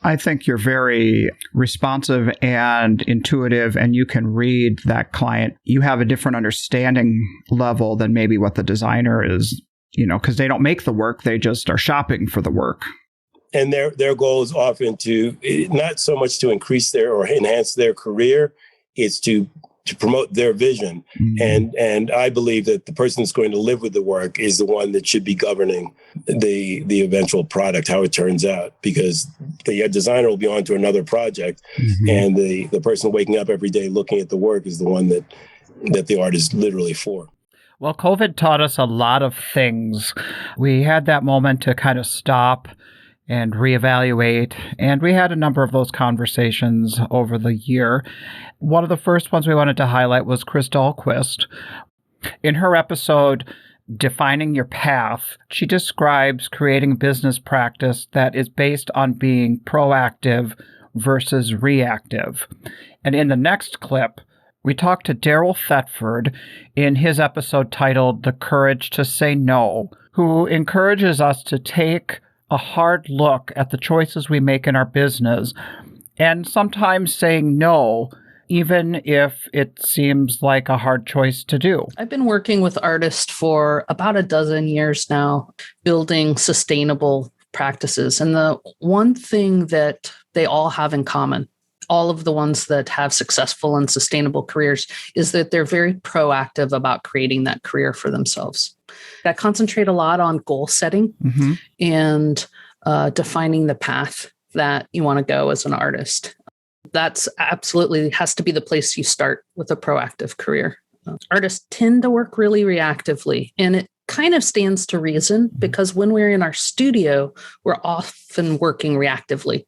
S1: I think you're very responsive and intuitive, and you can read that client. You have a different understanding level than maybe what the designer is, because they don't make the work. They just are shopping for the work.
S12: And their goal is often to not so much to increase or enhance their career, it's to promote their vision. And I believe that the person that's going to live with the work is the one that should be governing the eventual product, how it turns out, because the designer will be on to another project. And the person waking up every day looking at the work is the one that the art is literally for.
S3: Well, COVID taught us a lot of things. We had that moment to kind of stop and reevaluate. And we had a number of those conversations over the year. One of the first ones we wanted to highlight was Chris Dahlquist. In her episode, Defining Your Path, she describes creating a business practice that is based on being proactive versus reactive. And in the next clip, we talked to Daryl Thetford in his episode titled The Courage to Say No, who encourages us to take a hard look at the choices we make in our business and sometimes saying no, even if it seems like a hard choice to do.
S13: I've been working with artists for about a dozen years now, building sustainable practices. And the one thing that they all have in common, all of the ones that have successful and sustainable careers, is that they're very proactive about creating that career for themselves. I concentrate a lot on goal setting and defining the path that you want to go as an artist. That's absolutely has to be the place you start with a proactive career. Artists tend to work really reactively, and it kind of stands to reason because when we're in our studio, we're often working reactively.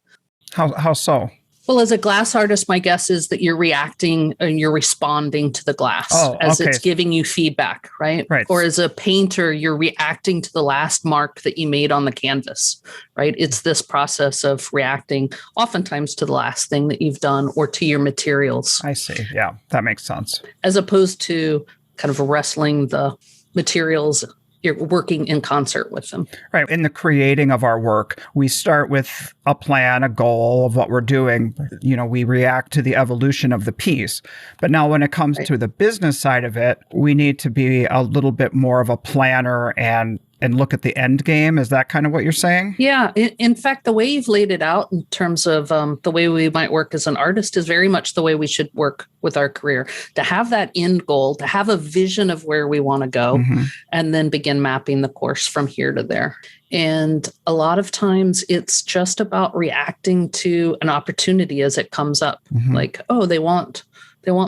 S3: How so?
S13: Well, as a glass artist, my guess is that you're reacting and you're responding to the glass as it's giving you feedback, right? Or as a painter, you're reacting to the last mark that you made on the canvas, right? It's this process of reacting oftentimes to the last thing that you've done or to your materials.
S3: I see. Yeah, that makes sense.
S13: As opposed to kind of wrestling the materials, you're working in concert with them.
S3: Right. In the creating of our work, we start with a plan, a goal of what we're doing. You know, we react to the evolution of the piece. But now when it comes to the business side of it, we need to be a little bit more of a planner and look at the end game. Is that kind of what you're saying?
S13: Yeah. In fact, the way you've laid it out in terms of the way we might work as an artist is very much the way we should work with our career. To have that end goal, to have a vision of where we want to go, and then begin mapping the course from here to there. And a lot of times it's just about reacting to an opportunity as it comes up. Like, oh, they want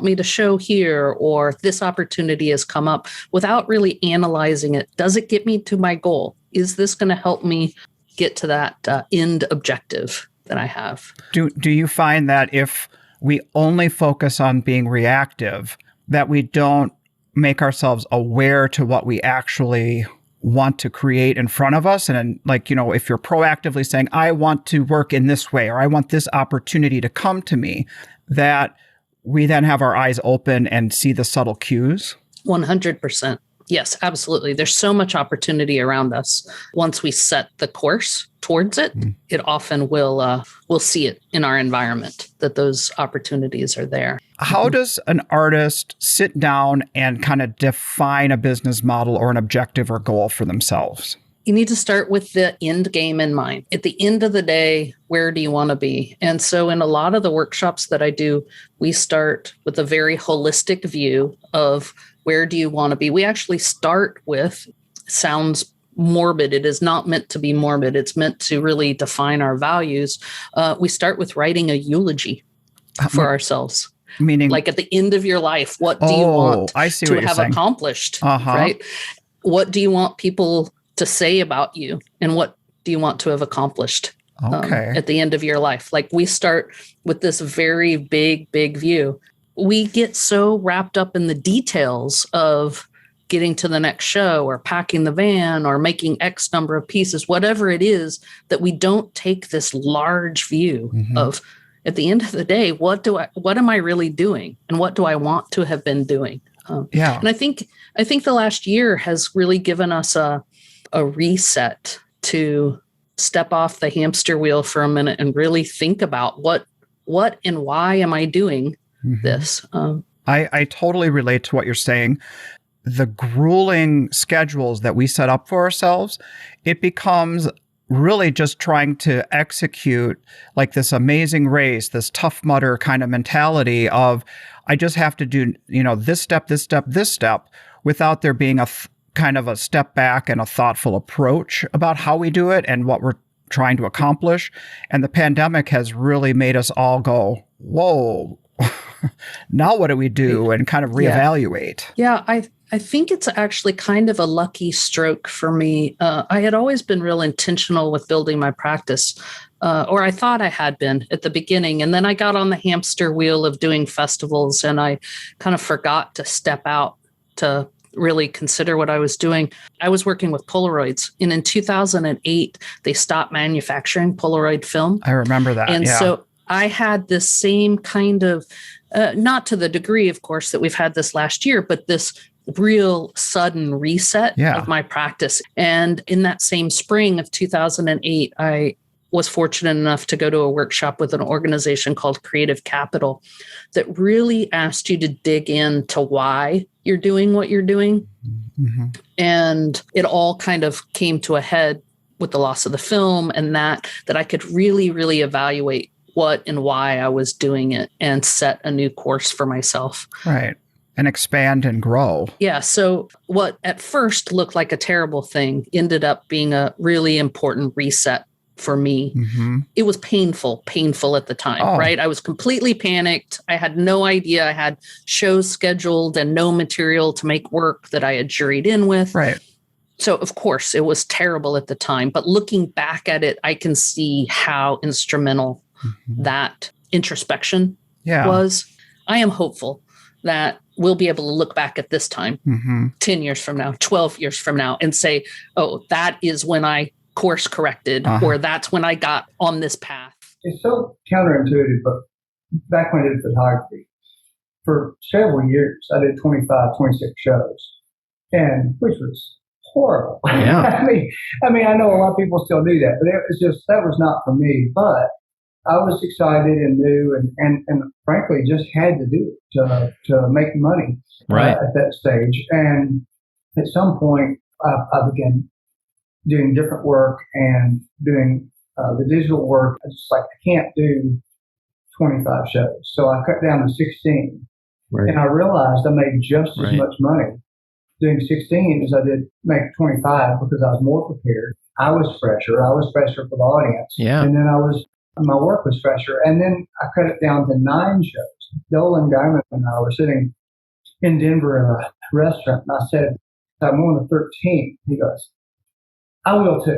S13: me to show here, or this opportunity has come up, without really analyzing it. Does it get me to my goal? Is this going to help me get to that end objective that I have?
S3: Do you find that if we only focus on being reactive, that we don't make ourselves aware to what we actually want to create in front of us? And like, you know, if you're proactively saying, I want to work in this way, or I want this opportunity to come to me, that we then have our eyes open and see the subtle cues?
S13: 100%. Yes, absolutely. There's so much opportunity around us. Once we set the course towards it, it often we'll see it in our environment that those opportunities are there.
S3: How does an artist sit down and kind of define a business model or an objective or goal for themselves?
S13: You need to start with the end game in mind. At the end of the day, where do you want to be? And so in a lot of the workshops that I do, we start with a very holistic view of where do you want to be? We actually start with, sounds morbid. It is not meant to be morbid. It's meant to really define our values. We start with writing a eulogy for ourselves.
S3: Meaning,
S13: like at the end of your life, what do you want to have accomplished? Right? What do you want people to say about you, and what do you want to have accomplished at the end of your life? Like, we start with this very big view. We get so wrapped up in the details of getting to the next show or packing the van or making X number of pieces, whatever it is, that we don't take this large view of, at the end of the day, what am I really doing, and what do I want to have been doing? And I think the last year has really given us a reset to step off the hamster wheel for a minute and really think about what and why am I doing this?
S3: I totally relate to what you're saying. The grueling schedules that we set up for ourselves, it becomes really just trying to execute like this amazing race, this Tough Mudder kind of mentality of, I just have to do, this step, without there being a kind of a step back and a thoughtful approach about how we do it and what we're trying to accomplish. And the pandemic has really made us all go, whoa, now what do we do? And kind of reevaluate.
S13: Yeah, I think it's actually kind of a lucky stroke for me. I had always been real intentional with building my practice, or I thought I had been at the beginning. And then I got on the hamster wheel of doing festivals, and I kind of forgot to step out to really consider what I was doing. I was working with Polaroids, and in 2008, they stopped manufacturing Polaroid film.
S1: I remember that.
S13: And so I had this same kind of, not to the degree, of course, that we've had this last year, but this real sudden reset of my practice. And in that same spring of 2008, I was fortunate enough to go to a workshop with an organization called Creative Capital that really asked you to dig into why you're doing what you're doing. Mm-hmm. And it all kind of came to a head with the loss of the film, and that I could really, really evaluate what and why I was doing it and set a new course for myself.
S1: Right. And expand and grow.
S13: Yeah. So what at first looked like a terrible thing ended up being a really important reset for me. Mm-hmm. It was painful at the time, right? I was completely panicked. I had no idea. I had shows scheduled and no material to make work that I had juried in with.
S1: Right.
S13: So of course it was terrible at the time, but looking back at it, I can see how instrumental that introspection was. I am hopeful that we'll be able to look back at this time 10 years from now, 12 years from now, and say, oh, that is when I course corrected, or that's when I got on this path.
S14: It's so counterintuitive, but back when I did photography, for several years, I did 25, 26 shows, and which was horrible.
S11: Yeah.
S14: I mean, I know a lot of people still do that, but it was just, that was not for me. But I was excited and new and frankly just had to do it to make money at that stage. And at some point, I began doing different work and doing the digital work. I just like, I can't do 25 shows. So I cut down to 16. Right. And I realized I made just as much money doing 16 as I did make 25 because I was more prepared. I was fresher. I was fresher for the audience.
S11: Yeah.
S14: And then my work was fresher. And then I cut it down to 9 shows. Dolan Diamond and I were sitting in Denver in a restaurant, and I said, I'm on the 13th. He goes, I will too.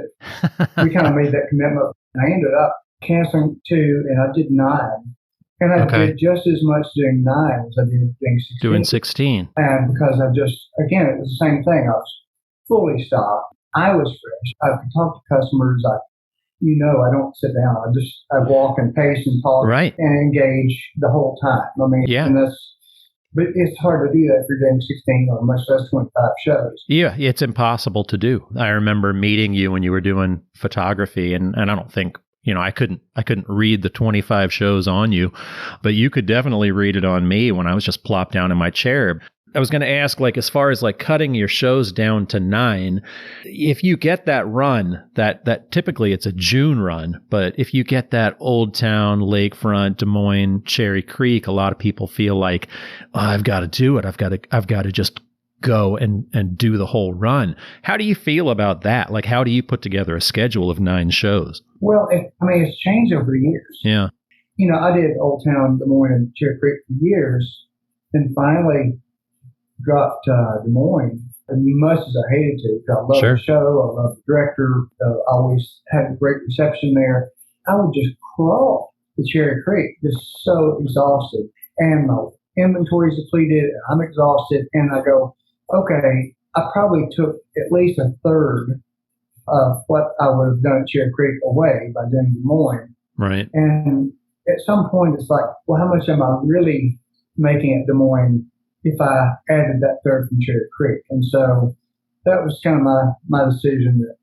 S14: We kind of made that commitment. And I ended up canceling 2, and I did 9. And I did just as much doing 9 as I did doing 16.
S11: Doing 16.
S14: And because it was the same thing. I was fully stopped. I was fresh. I could talk to customers. I don't sit down. I walk and pace and talk and engage the whole time. I mean, but it's hard to do that if you're doing 16 or much less 25 shows.
S11: Yeah, it's impossible to do. I remember meeting you when you were doing photography, and I don't think, I couldn't read the 25 shows on you, but you could definitely read it on me when I was just plopped down in my chair. I was going to ask, as far as cutting your shows down to 9, if you get that run, that typically it's a June run, but if you get that Old Town, Lakefront, Des Moines, Cherry Creek, a lot of people feel like, I've got to do it. I've got to just go and do the whole run. How do you feel about that? How do you put together a schedule of 9 shows?
S14: Well, it's changed over the years.
S11: Yeah.
S14: I did Old Town, Des Moines, and Cherry Creek for years, and finally dropped Des Moines as much as I hated to. I love the show. I love the director. I always had a great reception there. I would just crawl to Cherry Creek, just so exhausted. And my inventory's depleted. And I'm exhausted. And I go, okay, I probably took at least a third of what I would have done at Cherry Creek away by doing Des Moines.
S11: Right.
S14: And at some point, it's like, well, how much am I really making at Des Moines if I added that third from Cherry Creek? And so that was kind of my decision that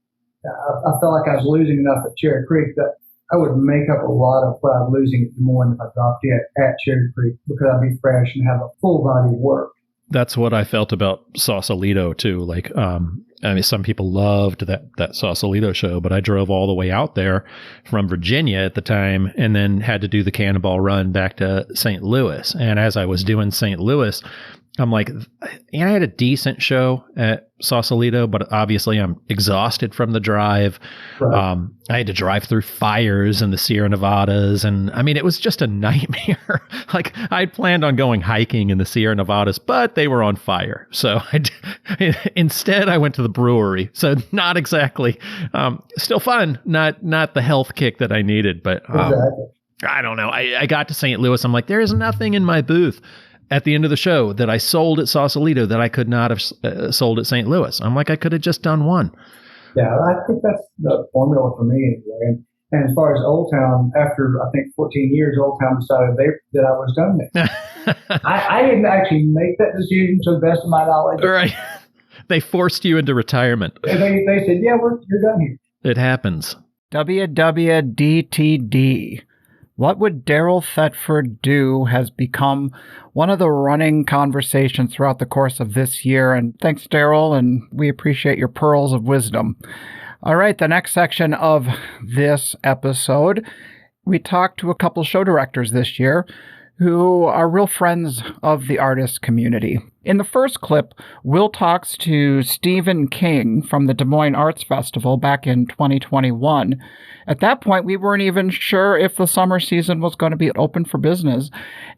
S14: I felt like I was losing enough at Cherry Creek that I would make up a lot of what I was losing at Des Moines if I dropped it at Cherry Creek, because I'd be fresh and have a full body of work.
S11: That's what I felt about Sausalito too. Some people loved that Sausalito show, but I drove all the way out there from Virginia at the time and then had to do the Cannonball Run back to St. Louis. And as I was doing St. Louis,
S9: I'm like, and I had a decent show at Sausalito, but obviously I'm exhausted from the drive.
S14: Right.
S9: I had to drive through fires in the Sierra Nevadas. And I mean, it was just a nightmare. Like I'd planned on going hiking in the Sierra Nevadas, but they were on fire. So instead I went to the brewery. So not exactly, still fun, not the health kick that I needed, but
S14: Exactly.
S9: I don't know. I got to St. Louis. I'm like, there is nothing in my booth at the end of the show that I sold at Sausalito that I could not have sold at St. Louis. I'm like, I could have just done one.
S14: Yeah, I think that's the formula for me anyway. And as far as Old Town, after I think 14 years, Old Town decided that I was done there. I didn't actually make that decision to the best of my knowledge.
S9: Right. They forced you into retirement.
S14: And they said, yeah, you're done here.
S9: It happens.
S1: WWDTD. What would Daryl Thetford do has become one of the running conversations throughout the course of this year. And thanks, Daryl, and we appreciate your pearls of wisdom. All right, the next section of this episode, we talked to a couple show directors this year who are real friends of the artist community. In the first clip, Will talks to Stephen King from the Des Moines Arts Festival back in 2021. At that point, we weren't even sure if the summer season was going to be open for business.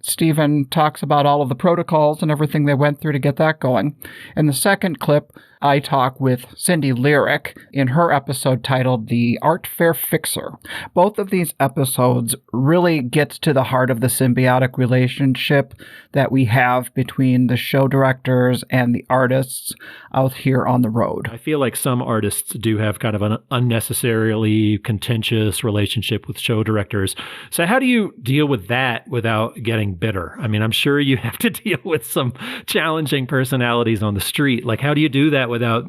S1: Stephen talks about all of the protocols and everything they went through to get that going. In the second clip, I talk with Cindy Lerick in her episode titled The Art Fair Fixer. Both of these episodes really gets to the heart of the symbiotic relationship that we have between the show directors and the artists out here on the road.
S2: I feel like some artists do have kind of an unnecessarily contentious relationship with show directors. So how do you deal with that without getting bitter? I mean, I'm sure you have to deal with some challenging personalities on the street. Like, how do you do that without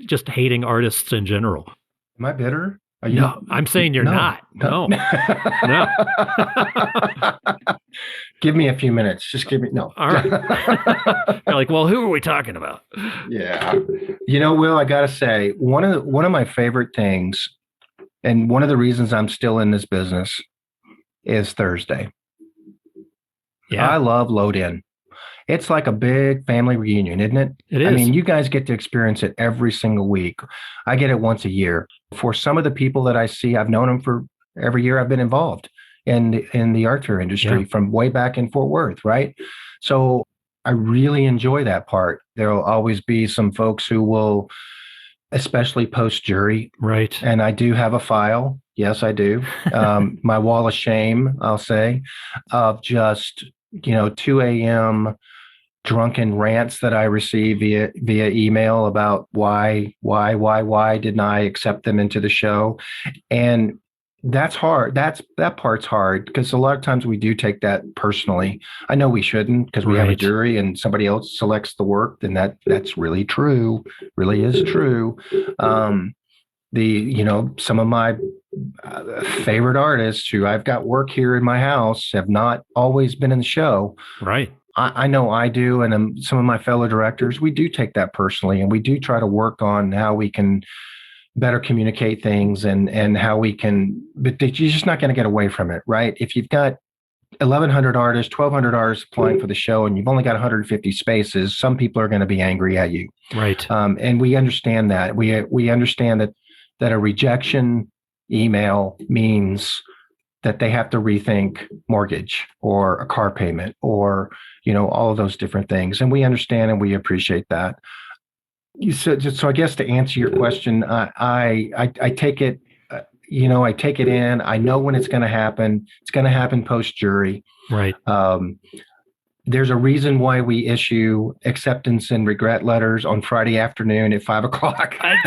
S2: just hating artists in general?
S15: Am I bitter?
S2: No, I'm saying you're not. No. No.
S15: Give me a few minutes. Just give me, no.
S2: All right. You're like, well, who are we talking about?
S15: Yeah. You know, Will, I got to say, one of my favorite things, and one of the reasons I'm still in this business, is Thursday. Yeah. I love Load In. It's like a big family reunion, isn't it?
S2: It is.
S15: I mean, you guys get to experience it every single week. I get it once a year. For some of the people that I see, I've known them for every year I've been involved in the art fair industry from way back in Fort Worth, right? So I really enjoy that part. There'll always be some folks who will, especially post jury.
S2: Right.
S15: And I do have a file. Yes, I do. My wall of shame, I'll say, of just, 2 a.m. drunken rants that I receive via email about why didn't I accept them into the show? And that's hard. That part's hard because a lot of times we do take that personally. I know we shouldn't because we have a jury and somebody else selects the work, then that's really true, really is true. Some of my favorite artists who I've got work here in my house have not always been in the show.
S2: Right.
S15: I know I do. And some of my fellow directors, we do take that personally, and we do try to work on how we can better communicate things and how we can, but you're just not going to get away from it, right? If you've got 1,100 artists, 1,200 artists applying for the show, and you've only got 150 spaces, some people are going to be angry at you.
S2: Right.
S15: And we understand that. We understand that a rejection email means that they have to rethink mortgage or a car payment or, all of those different things. And we understand and we appreciate that. So I guess to answer your question, I take it, I take it in. I know when it's going to happen. It's going to happen post jury.
S2: Right.
S15: There's a reason why we issue acceptance and regret letters on Friday afternoon at 5 o'clock.
S2: I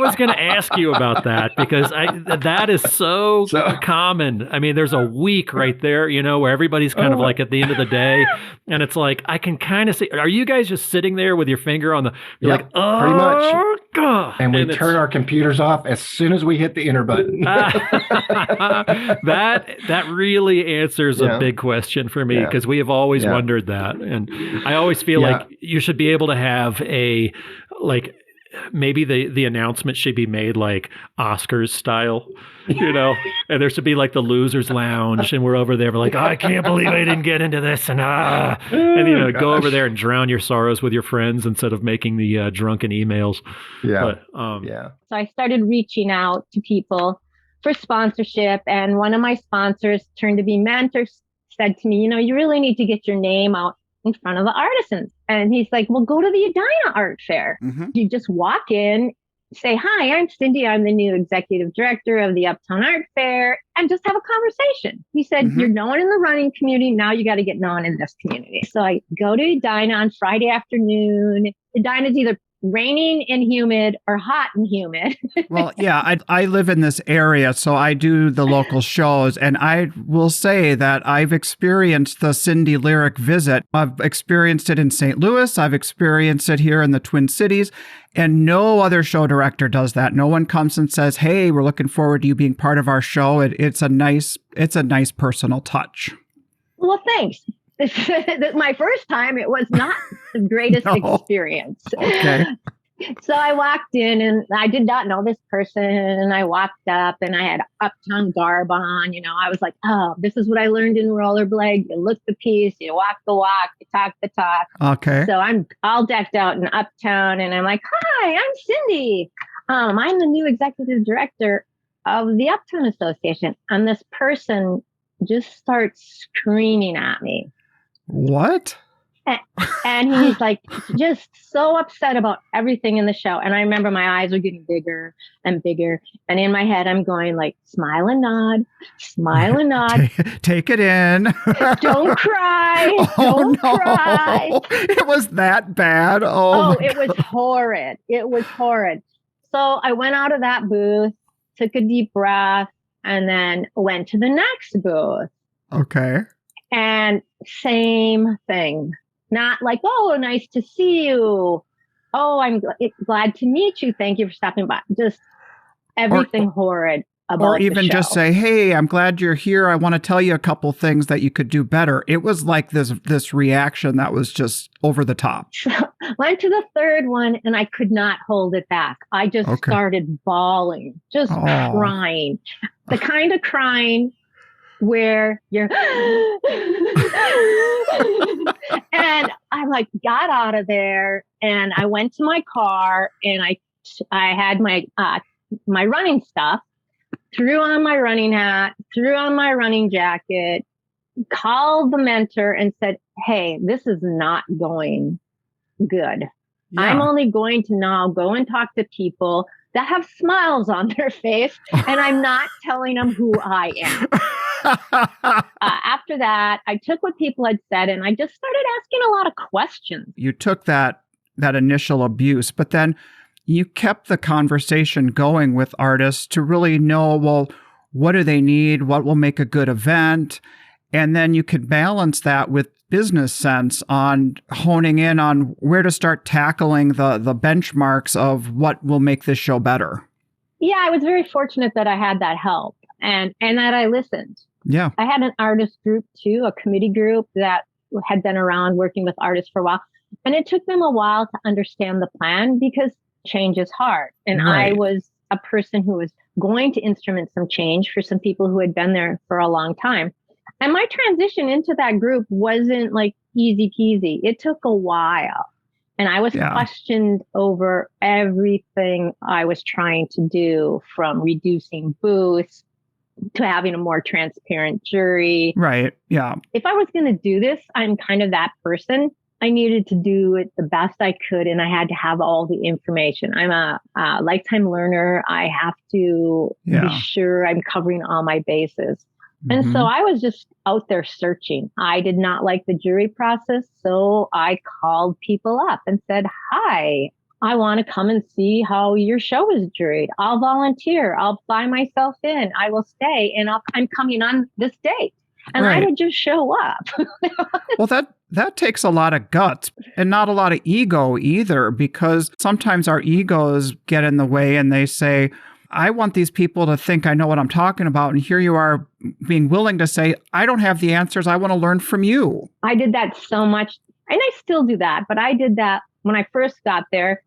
S2: was going to ask you about that because that is so common. I mean, there's a week right there, where everybody's kind of like at the end of the day. And it's like, I can kind of see, are you guys just sitting there with your finger on you're like, oh,
S15: pretty much.
S2: God.
S15: And we turn our computers off as soon as we hit the enter button.
S2: That really answers a big question for me because we have always wondered that. And I always feel like you should be able to have maybe the announcement should be made like Oscars style, you know, and there should be like the losers lounge, and we're over there, we're like, oh, I can't believe I didn't get into this, and go over there and drown your sorrows with your friends instead of making the drunken emails.
S15: Yeah.
S2: But,
S16: So I started reaching out to people for sponsorship, and one of my sponsors turned to be mentors said to me, you know, you really need to get your name out in front of the artisans. And he's like, well, go to the Edina Art Fair. Mm-hmm. You just walk in, say, hi, I'm Cindy. I'm the new executive director of the Uptown Art Fair, and just have a conversation. He said, mm-hmm. You're known in the running community. Now you got to get known in this community. So I go to Edina on Friday afternoon. Edina's either raining and humid or hot and humid.
S1: Well, yeah, I live in this area, so I do the local shows, and I will say that I've experienced the Cindy Lerick visit. I've experienced it in St. Louis. I've experienced it here in the Twin Cities, and no other show director does that. No one comes and says, hey, we're looking forward to you being part of our show. It's a nice personal touch.
S16: Well, thanks. My first time, it was not the greatest experience.
S1: Okay.
S16: So I walked in and I did not know this person, and I walked up and I had Uptown garb on. You know, I was like, oh, this is what I learned in rollerblade. You look the piece, you walk the walk, you talk the talk.
S1: Okay.
S16: So I'm all decked out in Uptown, and I'm like, hi, I'm Cindy. I'm the new executive director of the Uptown Association. And this person just starts screaming at me.
S1: What?
S16: And he's like just so upset about everything in the show. And I remember my eyes were getting bigger and bigger. And in my head, I'm going like, smile and nod, smile and nod.
S1: Take it in.
S16: Don't cry. Don't cry.
S1: It was that bad.
S16: Oh, it was horrid. It was horrid. So I went out of that booth, took a deep breath, and then went to the next booth.
S1: Okay.
S16: And same thing. Not like, oh, nice to see you. Oh, I'm glad to meet you. Thank you for stopping by. Just everything horrid about
S1: or even
S16: the show.
S1: Just say, hey, I'm glad you're here. I want to tell you a couple things that you could do better. It was like this reaction that was just over the top.
S16: Went to the third one and I could not hold it back. I just started bawling, just crying. The kind of crying where you're and I like got out of there and I went to my car and I had my running stuff, threw on my running hat, threw on my running jacket, called the mentor and said, hey, this is not going good. Yeah. I'm only going to now go and talk to people that have smiles on their face, and I'm not telling them who I am. After that, I took what people had said and I just started asking a lot of questions.
S1: You took that initial abuse, but then you kept the conversation going with artists to really know, well, what do they need? What will make a good event? And then you could balance that with business sense on honing in on where to start tackling the benchmarks of what will make this show better.
S16: Yeah, I was very fortunate that I had that help and that I listened.
S1: Yeah.
S16: I had an artist group too, a committee group that had been around working with artists for a while. And it took them a while to understand the plan because change is hard. And I was a person who was going to instrument some change for some people who had been there for a long time. And my transition into that group wasn't like easy peasy. It took a while. And I was questioned over everything I was trying to do, from reducing booths to having a more transparent jury.
S1: Right. Yeah.
S16: If I was going to do this, I'm kind of that person. I needed to do it the best I could, and I had to have all the information. I'm a lifetime learner. I have to be sure I'm covering all my bases. And so I was just out there searching. I did not like the jury process, so I called people up and said, hi, I want to come and see how your show is juried. I'll volunteer. I'll fly myself in. I will stay, and I'm coming on this date. And I would just show up.
S1: Well, that takes a lot of guts and not a lot of ego either, because sometimes our egos get in the way and they say, I want these people to think I know what I'm talking about. And here you are being willing to say, I don't have the answers. I want to learn from you.
S16: I did that so much. And I still do that. But I did that when I first got there.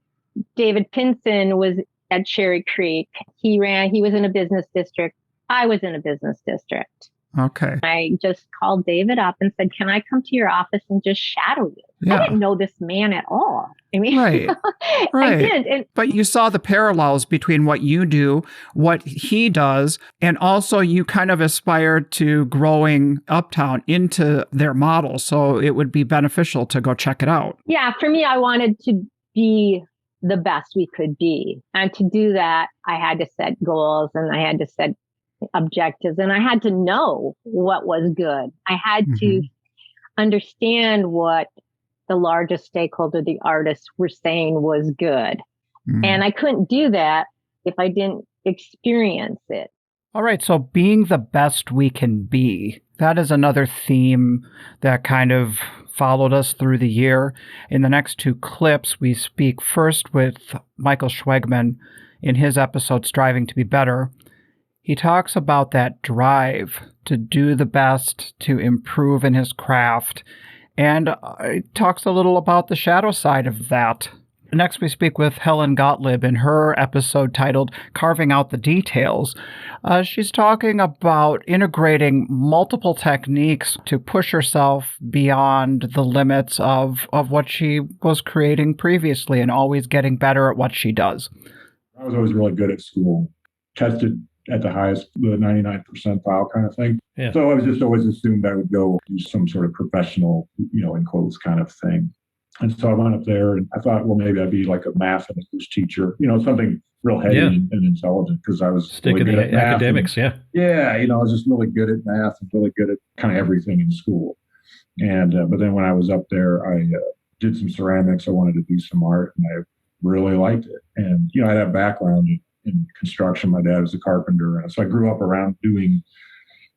S16: David Pinson was at Cherry Creek. He was in a business district. I was in a business district.
S1: Okay.
S16: I just called David up and said, can I come to your office and just shadow you? Yeah. I didn't know this man at all. I mean,
S1: right.
S16: I didn't.
S1: But you saw the parallels between what you do, what he does, and also you kind of aspired to growing Uptown into their model. So it would be beneficial to go check it out.
S16: Yeah. For me, I wanted to be the best we could be. And to do that, I had to set goals and I had to set objectives and I had to know what was good. I had to understand what the largest stakeholder, the artists, were saying was good. And I couldn't do that if I didn't experience it.
S3: All right. So being the best we can be, that is another theme that kind of followed us through the year. In the next two clips, we speak first with Michael Schwegmann in his episode, Striving to be Better. He talks about that drive to do the best, to improve in his craft, and he talks a little about the shadow side of that. Next, we speak with Helen Gotlib in her episode titled Carving Out the Details. She's talking about integrating multiple techniques to push herself beyond the limits of what she was creating previously and always getting better at what she does.
S17: I was always really good at school, tested at the highest, the 99th percentile kind of thing. Yeah. So I was just always assumed I would go do some sort of professional, in quotes kind of thing. And so I went up there and I thought, well, maybe I'd be like a math and English teacher, something real heady and intelligent because I was
S2: stick really good at academics. I
S17: was just really good at math and really good at kind of everything in school. And but then when I was up there, I did some ceramics. I wanted to do some art and I really liked it. And, I had a background in construction. My dad was a carpenter. And so I grew up around doing,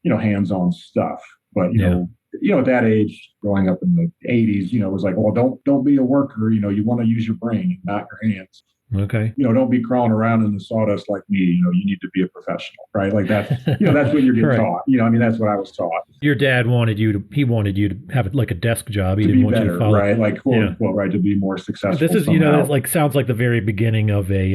S17: hands-on stuff. But, at that age, growing up in the 80s, it was like, well, don't be a worker. You want to use your brain, not your hands.
S2: Okay.
S17: Don't be crawling around in the sawdust like me. You need to be a professional, right? Like that's, that's what you're getting
S2: right.
S17: taught. That's what I was taught.
S2: Your dad wanted you to have like a desk job. He didn't want you to follow.
S17: Right. Like, quote unquote, right. To be more successful.
S2: This is, it's like, sounds like the very beginning of a,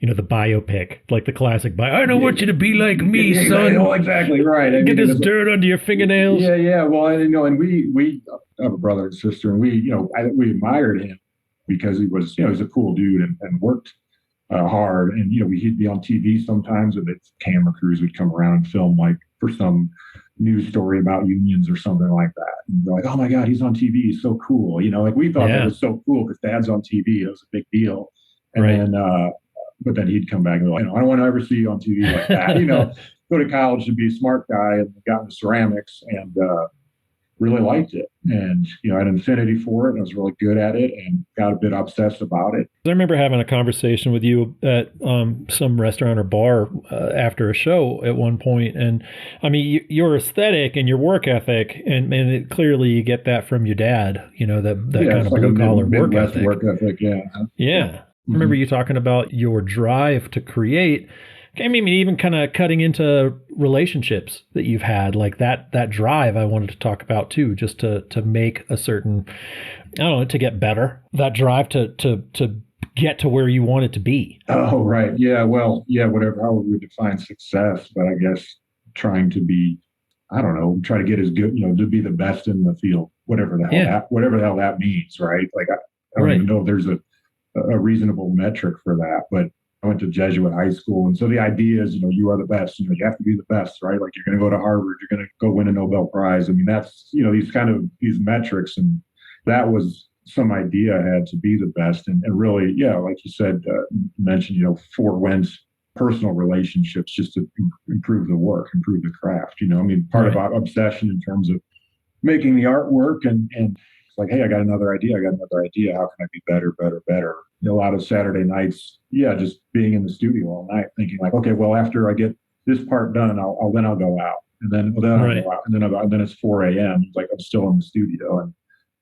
S2: the biopic, like the classic I don't want you to be like me, son.
S17: Exactly. Right.
S2: Get this dirt under your fingernails.
S17: Yeah. Well, and we have a brother and sister and we we admired him. Because he was, he's a cool dude and worked hard. And, he'd be on TV sometimes and the camera crews would come around and film like for some news story about unions or something like that. And they're like, oh my God, he's on TV. He's so cool. Like we thought that was so cool because Dad's on TV. It was a big deal. And then, but then he'd come back and be like, I don't want to ever see you on TV like that. Go to college to be a smart guy and got into ceramics and, really liked it. And, I had an affinity for it and I was really good at it and got a bit obsessed about it.
S2: I remember having a conversation with you at some restaurant or bar after a show at one point. And I mean, your aesthetic and your work ethic, and clearly you get that from your dad, that kind of blue collar work ethic.
S17: Yeah.
S2: I remember you talking about your drive to create. I mean, even kind of cutting into relationships that you've had, like that drive I wanted to talk about too, just to make a certain, to get better, that drive to get to where you want it to be.
S17: Oh, right. Yeah. Well, whatever, how we would define success, but I guess trying to be, try to get as good, to be the best in the field, whatever the hell that means. Right. Like, I don't even know if there's a reasonable metric for that, but I went to Jesuit high school. And so the idea is, you are the best, you have to be the best, right? Like you're going to go to Harvard, you're going to go win a Nobel Prize. I mean, that's, these metrics. And that was some idea I had to be the best. And really, like you said, mentioned, forewent personal relationships just to improve the work, improve the craft, part of our obsession in terms of making the artwork and it's like, hey, I got another idea. How can I be better? A lot of Saturday nights, just being in the studio all night, thinking like, okay, well, after I get this part done, I'll go out, and then I'll go out, and then I'll go out, and then it's 4 a.m. It's like I'm still in the studio, and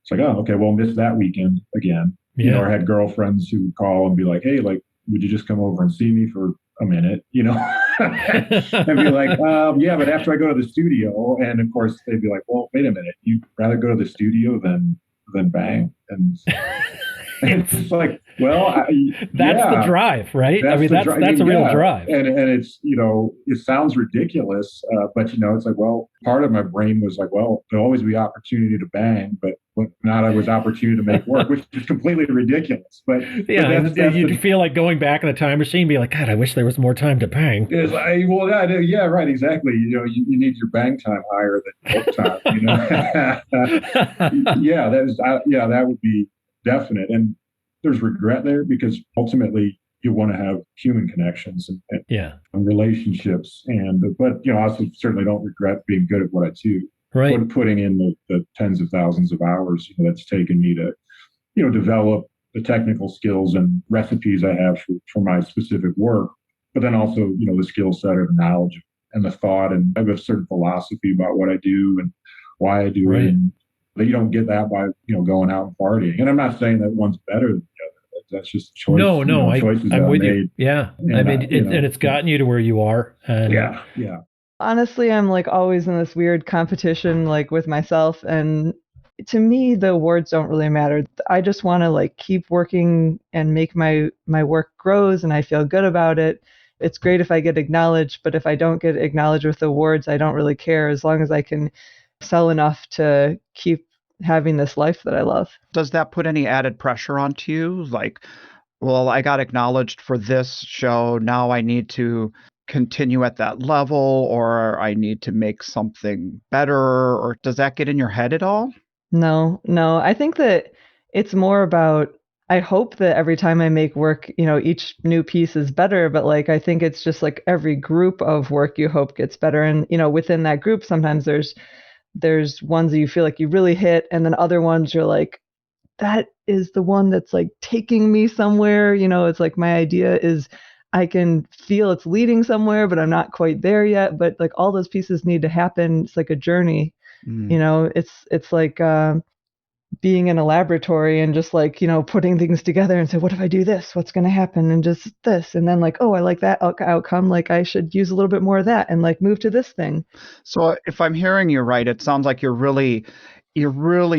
S17: it's like, oh, okay, well, miss that weekend again. Or I had girlfriends who would call and be like, hey, like, would you just come over and see me for a minute, and be like, but after I go to the studio, and of course they'd be like, well, wait a minute, you'd rather go to the studio than bang, and it's like, well,
S2: that's the drive, right? I mean, that's a real drive.
S17: And it's, it sounds ridiculous, but it's like, well, part of my brain was like, well, there'll always be opportunity to bang, but not always opportunity to make work, which is completely ridiculous. But
S2: you feel like going back in the time machine and be like, God, I wish there was more time to bang.
S17: It's like, well, yeah, right, exactly. You need your bang time higher than work time. That would be definite. And there's regret there because ultimately you want to have human connections and relationships. But I also certainly don't regret being good at what I do. Right. Putting in the tens of thousands of hours that's taken me to, develop the technical skills and recipes I have for my specific work, but then also, the skill set or the knowledge and the thought. And I have a certain philosophy about what I do and why I do it. And that you don't get that by, going out and partying. And I'm not saying that one's better than the other. That's just a choice.
S2: No,
S17: choices
S2: I'm with
S17: made.
S2: you. Yeah. And, and it's gotten you to where you are. And
S17: yeah.
S18: Honestly, I'm like always in this weird competition, like with myself. And to me, the awards don't really matter. I just want to like keep working and make my work grows and I feel good about it. It's great if I get acknowledged, but if I don't get acknowledged with awards, I don't really care as long as I can sell enough to keep having this life that I love.
S3: Does that put any added pressure onto you? Like, well, I got acknowledged for this show. Now I need to continue at that level, or I need to make something better, or does that get in your head at all?
S18: No. I think that it's more about, I hope that every time I make work, each new piece is better, but like, I think it's just like every group of work you hope gets better. And, within that group, sometimes there's ones that you feel like you really hit, and then other ones you're like, that is the one that's like taking me somewhere. It's like my idea is I can feel it's leading somewhere, but I'm not quite there yet. But like all those pieces need to happen. It's like a journey. It's like being in a laboratory and just like, putting things together and say, what if I do this? What's going to happen? And just this. And then like, oh, I like that outcome. Like I should use a little bit more of that and like move to this thing.
S3: So if I'm hearing you right, it sounds like you're really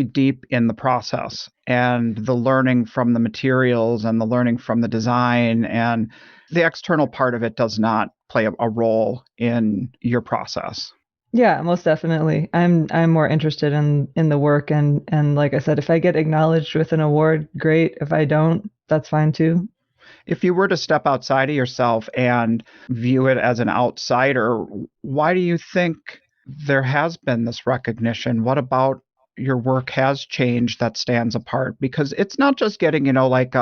S3: deep in the process and the learning from the materials and the learning from the design, and the external part of it does not play a role in your process.
S18: Yeah, most definitely. I'm more interested in the work, and like I said, if I get acknowledged with an award, great. If I don't, that's fine too.
S3: If you were to step outside of yourself and view it as an outsider, why do you think there has been this recognition? What about your work has changed that stands apart? Because it's not just getting, like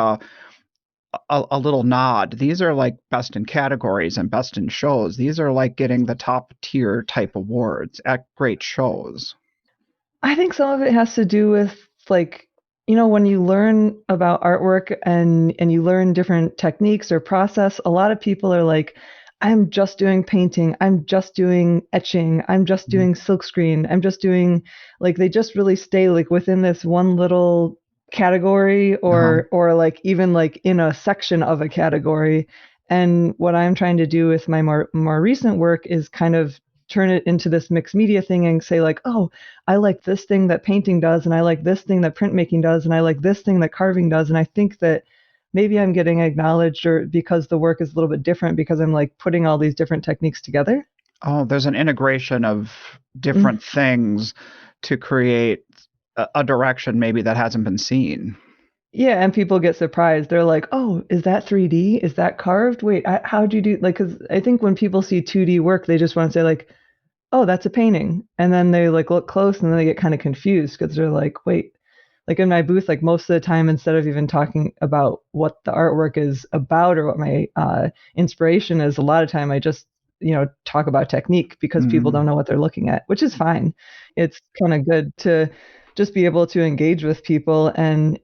S3: a little nod. These are like best in categories and best in shows. These are like getting the top tier type awards at great shows.
S18: I think some of it has to do with like, when you learn about artwork and you learn different techniques or process, a lot of people are like, I'm just doing painting. I'm just doing etching. I'm just doing silkscreen. I'm just doing, like, they just really stay like within this one little category or like even like in a section of a category. And what I'm trying to do with my more recent work is kind of turn it into this mixed media thing and say like, oh, I like this thing that painting does, and I like this thing that printmaking does, and I like this thing that carving does. And I think that maybe I'm getting acknowledged or because the work is a little bit different because I'm like putting all these different techniques together.
S3: Oh, there's an integration of different things to create a direction maybe that hasn't been seen.
S18: Yeah, and people get surprised. They're like, oh, is that 3D? Is that carved? Wait, how'd you do, like, because I think when people see 2D work, they just want to say like, oh, that's a painting. And then they like look close and then they get kind of confused because they're like, wait, like in my booth, like most of the time, instead of even talking about what the artwork is about or what my inspiration is, a lot of time I just, talk about technique because people don't know what they're looking at, which is fine. It's kind of good to just be able to engage with people and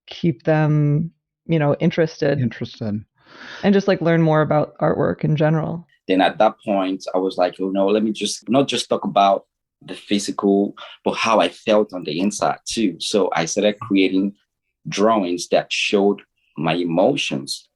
S18: keep them, interested and just like learn more about artwork in general.
S19: Then at that point, I was like, let me just not just talk about the physical, but how I felt on the inside too. So I started creating drawings that showed my emotions,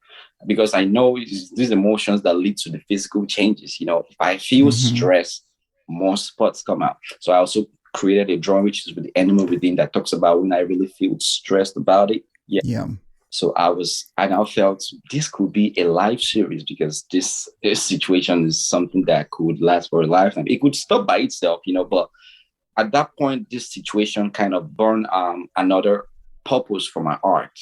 S19: because I know it's these emotions that lead to the physical changes. If I feel stress, more spots come out. So I also created a drawing which is with the animal within that talks about when I really feel stressed about it,
S1: Yeah.
S19: So I now felt this could be a live series because this situation is something that could last for a lifetime. It could stop by itself, but at that point, this situation kind of burned another purpose for my art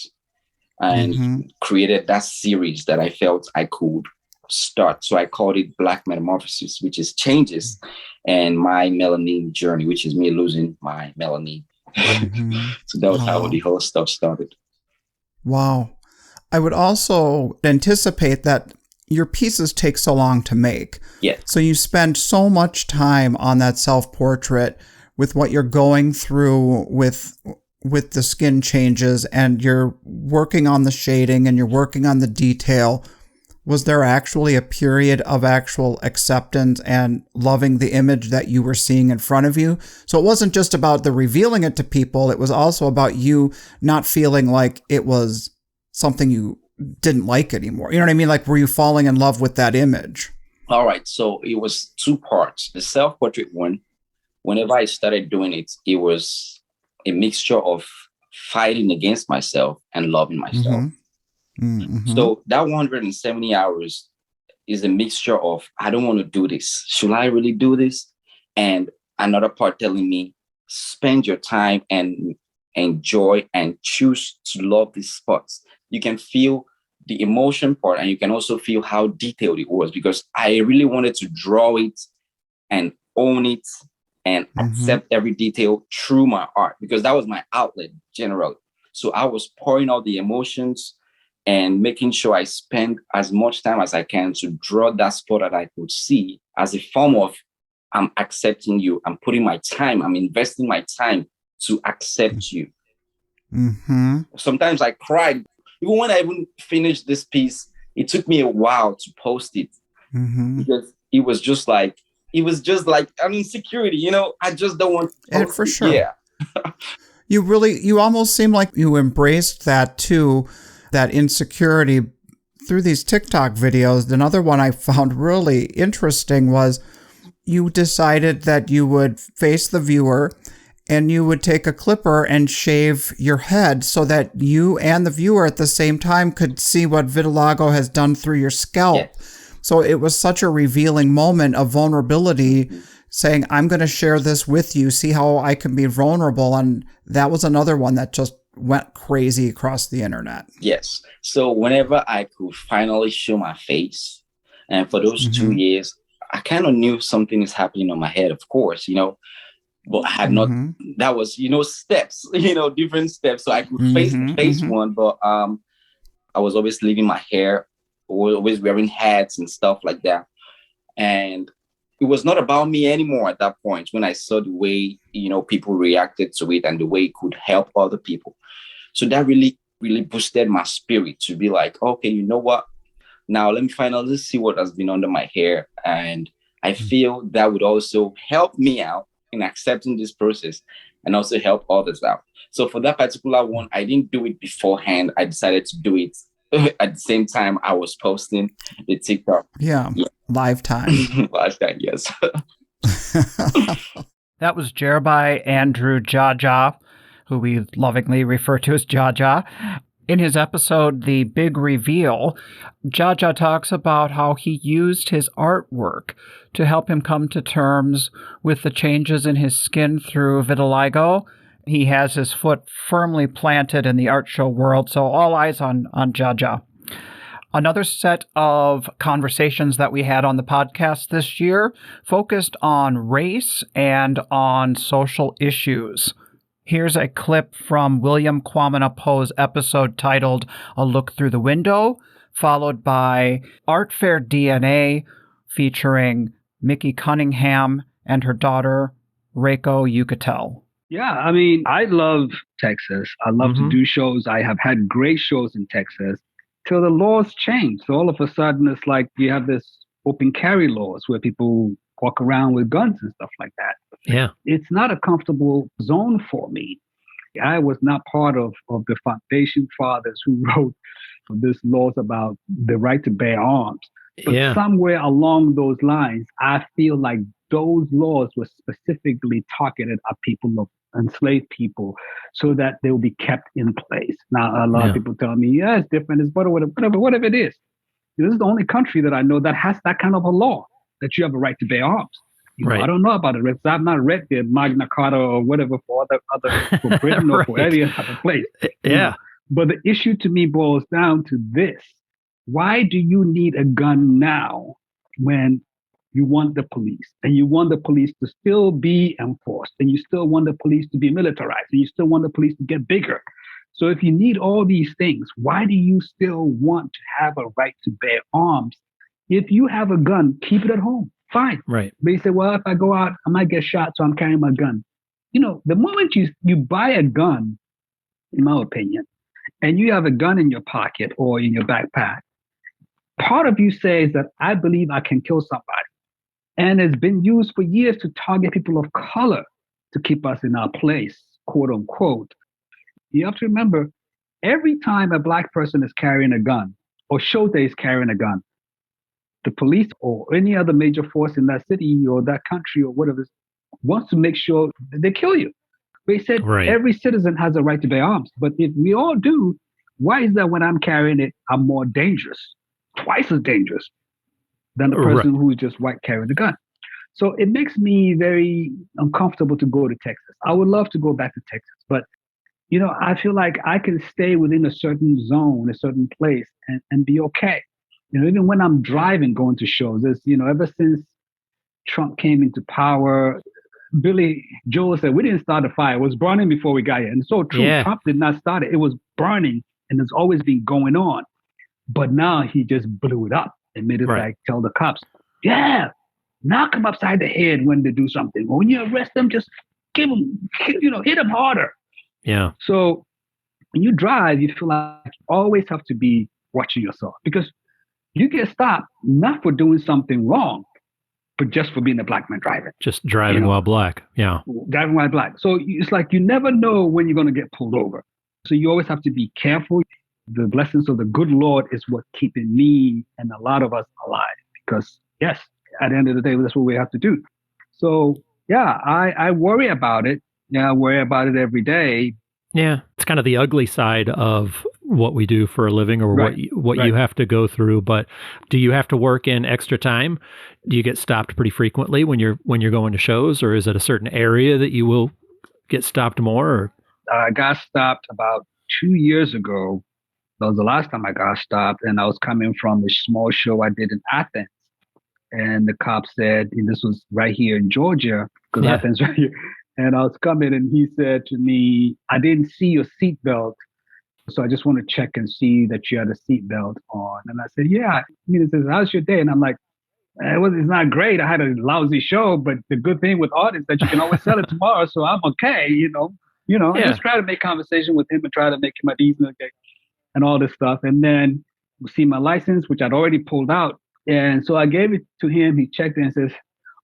S19: and created that series that I felt I could start. So I called it Black Metamorphosis, which is changes and my melanin journey, which is me losing my melanin. So that was how the whole stuff started.
S1: Wow. I would also anticipate that your pieces take so long to make.
S19: Yeah.
S1: So you spend so much time on that self-portrait with what you're going through with the skin changes, and you're working on the shading and you're working on the detail. Was there actually a period of actual acceptance and loving the image that you were seeing in front of you? So it wasn't just about the revealing it to people. It was also about you not feeling like it was something you didn't like anymore. You know what I mean? Like, were you falling in love with that image?
S19: All right. So it was two parts. The self-portrait one, whenever I started doing it, it was a mixture of fighting against myself and loving myself. So that 170 hours is a mixture of, I don't want to do this. Should I really do this? And another part telling me, spend your time and enjoy and choose to love these spots. You can feel the emotion part, and you can also feel how detailed it was, because I really wanted to draw it and own it and accept every detail through my art, because that was my outlet generally. So I was pouring out the emotions and making sure I spend as much time as I can to draw that spot that I could see as a form of, I'm accepting you. I'm putting my time. I'm investing my time to accept you. Sometimes I cried. Even when I even finished this piece, it took me a while to post it because it was just like an insecurity, I just don't want to post
S1: for
S19: it.
S1: sure.
S19: Yeah.
S1: You almost seem like you embraced that too, that insecurity through these TikTok videos. Another one I found really interesting was you decided that you would face the viewer and you would take a clipper and shave your head so that you and the viewer at the same time could see what vitiligo has done through your scalp. Yes. So it was such a revealing moment of vulnerability, saying, I'm going to share this with you, see how I can be vulnerable. And that was another one that just went crazy across the internet.
S19: Yes. So whenever I could finally show my face, and for those 2 years, I kind of knew something is happening on my head, of course, but I had not, that was, steps, different steps. So I could face one, but I was always leaving my hair, always wearing hats and stuff like that. And it was not about me anymore at that point when I saw the way, people reacted to it and the way it could help other people. So that really, really boosted my spirit to be like, okay, you know what? Now let me finally see what has been under my hair. And I feel that would also help me out in accepting this process and also help others out. So for that particular one, I didn't do it beforehand. I decided to do it at the same time I was posting the TikTok.
S1: Yeah. Live time.
S19: Live time, yes.
S3: That was Jeribai Andrew-JaJa, who we lovingly refer to as JaJa. In his episode, The Big Reveal, JaJa talks about how he used his artwork to help him come to terms with the changes in his skin through vitiligo. He has his foot firmly planted in the art show world, so all eyes on JaJa. Another set of conversations that we had on the podcast this year focused on race and on social issues. Here's a clip from William Kwamena-Poh's episode titled A Look Through the Window, followed by Art Fair DNA featuring Mickey Cunningham and her daughter, Reiko Uchytil.
S20: Yeah, I love Texas. I love to do shows. I have had great shows in Texas till the laws changed. So all of a sudden, it's like you have this open carry laws where people walk around with guns and stuff like that.
S2: Yeah.
S20: It's not a comfortable zone for me. I was not part of the foundation fathers who wrote this laws about the right to bear arms. But somewhere along those lines, I feel like those laws were specifically targeted at people of enslaved people so that they will be kept in place. Now, a lot of people tell me, yeah, it's different, it's whatever it is. This is the only country that I know that has that kind of a law, that you have a right to bear arms. I don't know about it. I've not read the Magna Carta or whatever for other for Britain or for any other place.
S2: Yeah.
S20: But the issue to me boils down to this. Why do you need a gun now when you want the police, and you want the police to still be enforced, and you still want the police to be militarized, and you still want the police to get bigger? So if you need all these things, why do you still want to have a right to bear arms? If you have a gun, keep it at home. Fine.
S2: Right.
S20: But you say, well, if I go out, I might get shot, so I'm carrying my gun. The moment you buy a gun, in my opinion, and you have a gun in your pocket or in your backpack, part of you says that I believe I can kill somebody. And it's been used for years to target people of color to keep us in our place, quote unquote. You have to remember, every time a Black person is carrying a gun or shows that he's carrying a gun, the police or any other major force in that city or that country or whatever wants to make sure that they kill you. They said every citizen has a right to bear arms. But if we all do, why is that when I'm carrying it, I'm more dangerous, twice as dangerous than the person who is just white carrying the gun? So it makes me very uncomfortable to go to Texas. I would love to go back to Texas, but I feel like I can stay within a certain zone, a certain place, and be okay. Even when I'm driving, going to shows, ever since Trump came into power, Billy Joel said, we didn't start the fire. It was burning before we got here. And so true. Yeah. Trump did not start it. It was burning, and it's always been going on. But now he just blew it up and made it like, tell the cops, knock them upside the head when they do something. Or when you arrest them, just hit them harder.
S2: Yeah.
S20: So when you drive, you feel like you always have to be watching yourself, because you get stopped not for doing something wrong, but just for being a Black man driving.
S2: Just driving while Black. Yeah.
S20: Driving while Black. So it's like you never know when you're going to get pulled over. So you always have to be careful. The blessings of the good Lord is what keeping me and a lot of us alive. Because yes, at the end of the day, that's what we have to do. So yeah, I worry about it. Yeah, I worry about it every day.
S2: Yeah, it's kind of the ugly side of what we do for a living, or what you have to go through. But do you have to work in extra time? Do you get stopped pretty frequently when you're going to shows, or is it a certain area that you will get stopped more? Or?
S20: I got stopped about 2 years ago. That was the last time I got stopped, and I was coming from a small show I did in Athens, and the cop said, and this was right here in Georgia, because Athens right here. And I was coming, and he said to me, I didn't see your seatbelt, so I just want to check and see that you had a seatbelt on. And I said, yeah. He says, how's your day? And I'm like, it's not great. I had a lousy show, but the good thing with art is that you can always sell it tomorrow, so I'm okay, I just try to make conversation with him and try to make him at ease and all this stuff. And then see my license, which I'd already pulled out. And so I gave it to him. He checked it and says,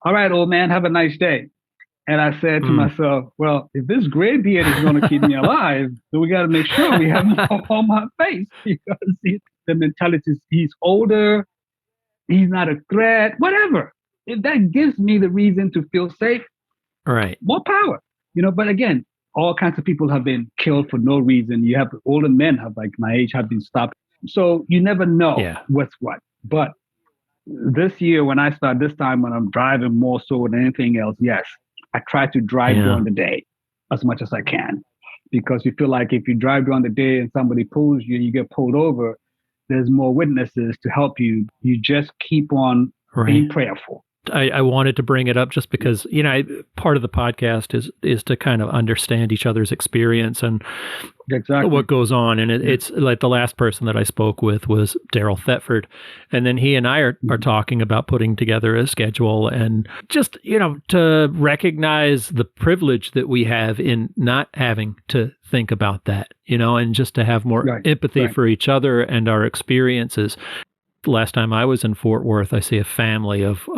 S20: all right, old man, have a nice day. And I said to myself, well, if this gray beard is going to keep me alive, then we got to make sure we have more on my face. You got to see the mentality is he's older, he's not a threat, whatever. If that gives me the reason to feel safe,
S2: right,
S20: more power. But again, all kinds of people have been killed for no reason. You have older men like my age have been stopped. So you never know what's what. But this year, when I start this time, when I'm driving more so than anything else, yes, I try to drive during the day as much as I can, because you feel like if you drive during the day and somebody pulls you and you get pulled over, there's more witnesses to help you. You just keep on being prayerful.
S2: I wanted to bring it up just because, part of the podcast is to kind of understand each other's experience and what goes on. And it's like the last person that I spoke with was Daryl Thetford. And then he and I are talking about putting together a schedule and just, to recognize the privilege that we have in not having to think about that, and just to have more empathy for each other and our experiences. Last time I was in Fort Worth, I see a family of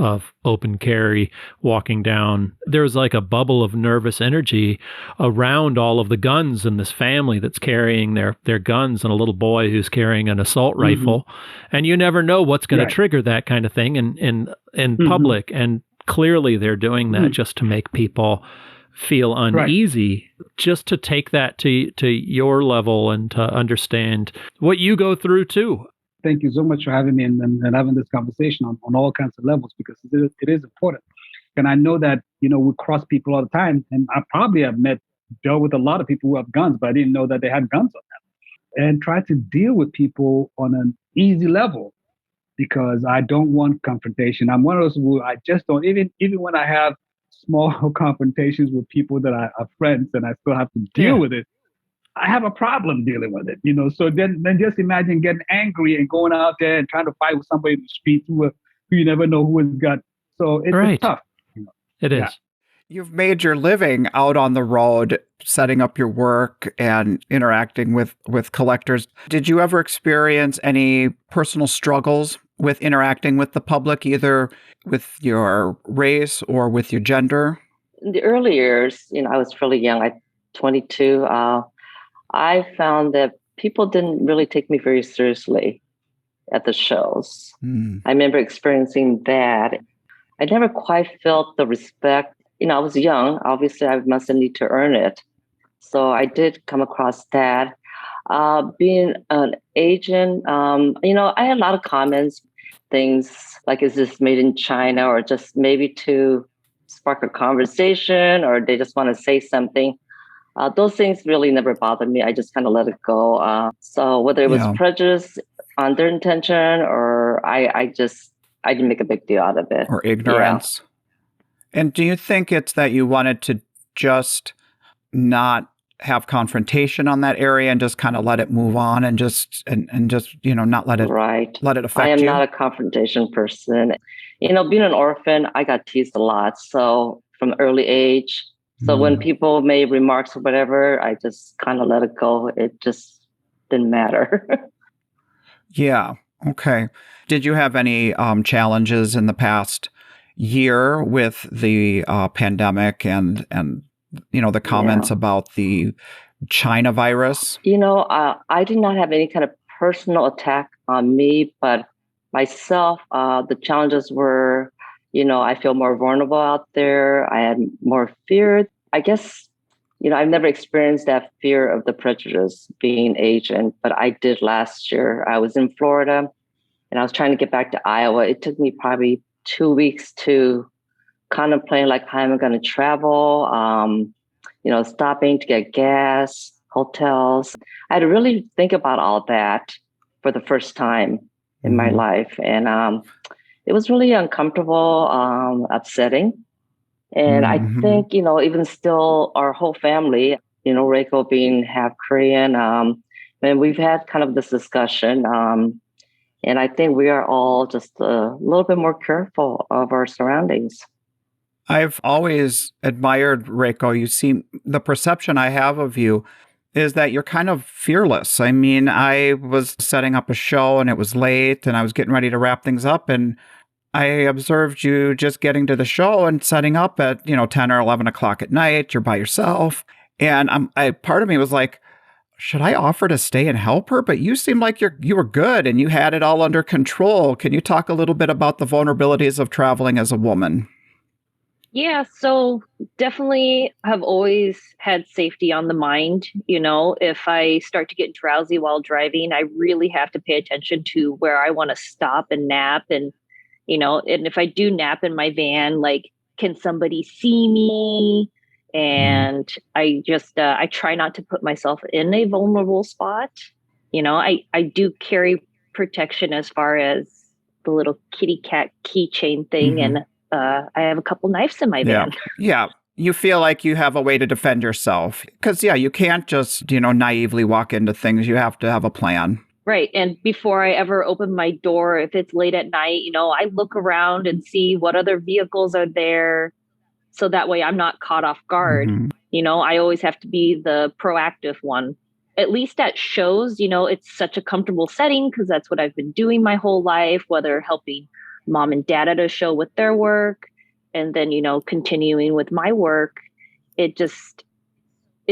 S2: open carry walking down. There's like a bubble of nervous energy around all of the guns in this family that's carrying their guns, and a little boy who's carrying an assault rifle. And you never know what's going to trigger that kind of thing in public. And clearly they're doing that just to make people feel uneasy, just to take that to your level and to understand what you go through too.
S20: Thank you so much for having me and having this conversation on all kinds of levels, because it is important. And I know that, we cross people all the time, and I probably have dealt with a lot of people who have guns, but I didn't know that they had guns on them. And try to deal with people on an easy level, because I don't want confrontation. I'm one of those who I just don't, even when I have small confrontations with people that are friends and I still have to deal with it, I have a problem dealing with it, So then just imagine getting angry and going out there and trying to fight with somebody in the street who you never know who has got. So it's tough.
S2: It is.
S1: You've made your living out on the road, setting up your work and interacting with collectors. Did you ever experience any personal struggles with interacting with the public, either with your race or with your gender?
S21: In the early years, I was fairly young, 22. I found that people didn't really take me very seriously at the shows. I remember experiencing that. I never quite felt the respect. I was young. Obviously, I must need to earn it. So I did come across that. Being an agent, I had a lot of comments, things like, is this made in China, or just maybe to spark a conversation, or they just want to say something. Those things really never bothered me. I just kind of let it go. So whether it was prejudice on their intention, or I didn't make a big deal out of it.
S1: Or ignorance. Yeah. And do you think it's that you wanted to just not have confrontation on that area and just kind of let it move on and just not let it let it affect you?
S21: I am not a confrontation person. Being an orphan, I got teased a lot. So from early age. So when people made remarks or whatever, I just kind of let it go. It just didn't matter.
S1: Yeah. Okay. Did you have any challenges in the past year with the pandemic and the comments about the China virus?
S21: I did not have any kind of personal attack on me, but myself, the challenges were, I feel more vulnerable out there. I had more fear. I guess, I've never experienced that fear of the prejudice being Asian, but I did last year. I was in Florida and I was trying to get back to Iowa. It took me probably 2 weeks to contemplate, like, how am I going to travel? Stopping to get gas, hotels. I had to really think about all that for the first time in my life. And it was really uncomfortable, upsetting. And I think, even still our whole family, Reiko being half Korean, and we've had kind of this discussion. And I think we are all just a little bit more careful of our surroundings.
S1: I've always admired Reiko. The perception I have of you is that you're kind of fearless. I mean, I was setting up a show and it was late and I was getting ready to wrap things up, and I observed you just getting to the show and setting up at, 10 or 11 o'clock at night. You're by yourself. And part of me was like, should I offer to stay and help her? But you seemed like you were good and you had it all under control. Can you talk a little bit about the vulnerabilities of traveling as a woman?
S16: Yeah, so definitely have always had safety on the mind. If I start to get drowsy while driving, I really have to pay attention to where I want to stop and nap. And, and if I do nap in my van, like, can somebody see me? And I just, I try not to put myself in a vulnerable spot. I do carry protection as far as the little kitty cat keychain thing. And I have a couple knives in my van.
S1: Yeah. You feel like you have a way to defend yourself because, you can't just, naively walk into things. You have to have a plan.
S16: Right. And before I ever open my door, if it's late at night, I look around and see what other vehicles are there. So that way I'm not caught off guard. I always have to be the proactive one. At least at shows, it's such a comfortable setting because that's what I've been doing my whole life, whether helping mom and dad at a show with their work and then, continuing with my work. It's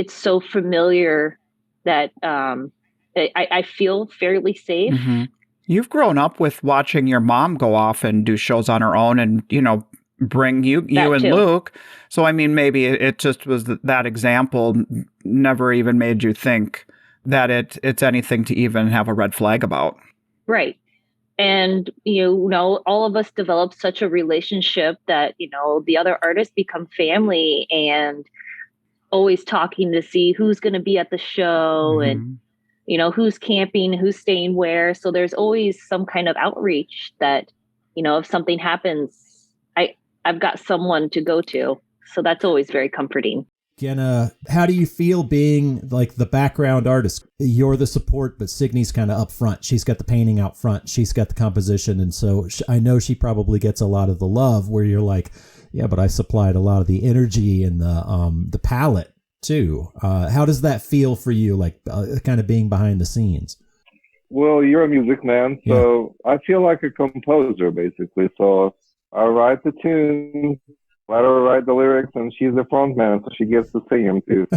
S16: so familiar that I feel fairly safe.
S1: You've grown up with watching your mom go off and do shows on her own and, bring you and Luke. So, I mean, maybe it just was that example never even made you think that it's anything to even have a red flag about.
S16: Right. And, all of us develop such a relationship that, the other artists become family and always talking to see who's going to be at the show and, who's camping, who's staying where. So there's always some kind of outreach that, if something happens, I've got someone to go to. So that's always very comforting.
S4: Genna, how do you feel being like the background artist? You're the support, but Signe's kind of up front. She's got the painting out front. She's got the composition. And so I know she probably gets a lot of the love where you're like, yeah, but I supplied a lot of the energy and the palette too. How does that feel for you, like kind of being behind the scenes?
S22: Well, you're a music man, so I feel like a composer, basically. So I write the tune, let her write the lyrics, and she's the front man, so she gets to sing them too.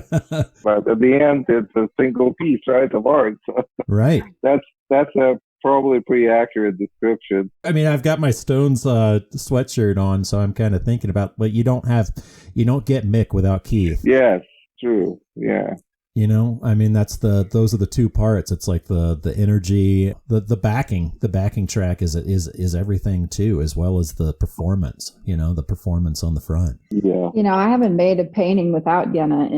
S22: But at the end, it's a single piece, right, of art. So
S4: right.
S22: That's a probably pretty accurate description.
S4: I mean, I've got my Stones sweatshirt on, so I'm kind of thinking about, but you don't get Mick without Keith.
S22: Yes, true. Yeah.
S4: I mean, those are the two parts. It's like the energy, the backing track is everything too, as well as the performance, the performance on the front.
S22: Yeah.
S23: I haven't made a painting without Genna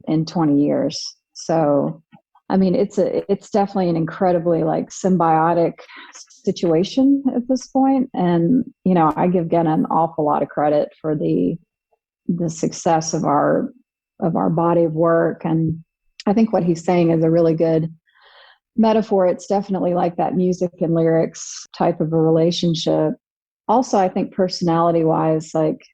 S23: in 20 years. So, I mean, it's definitely an incredibly like symbiotic situation at this point. And, I give Genna an awful lot of credit for the success of our body of work. And I think what he's saying is a really good metaphor. It's definitely like that music and lyrics type of a relationship. Also, I think personality wise, like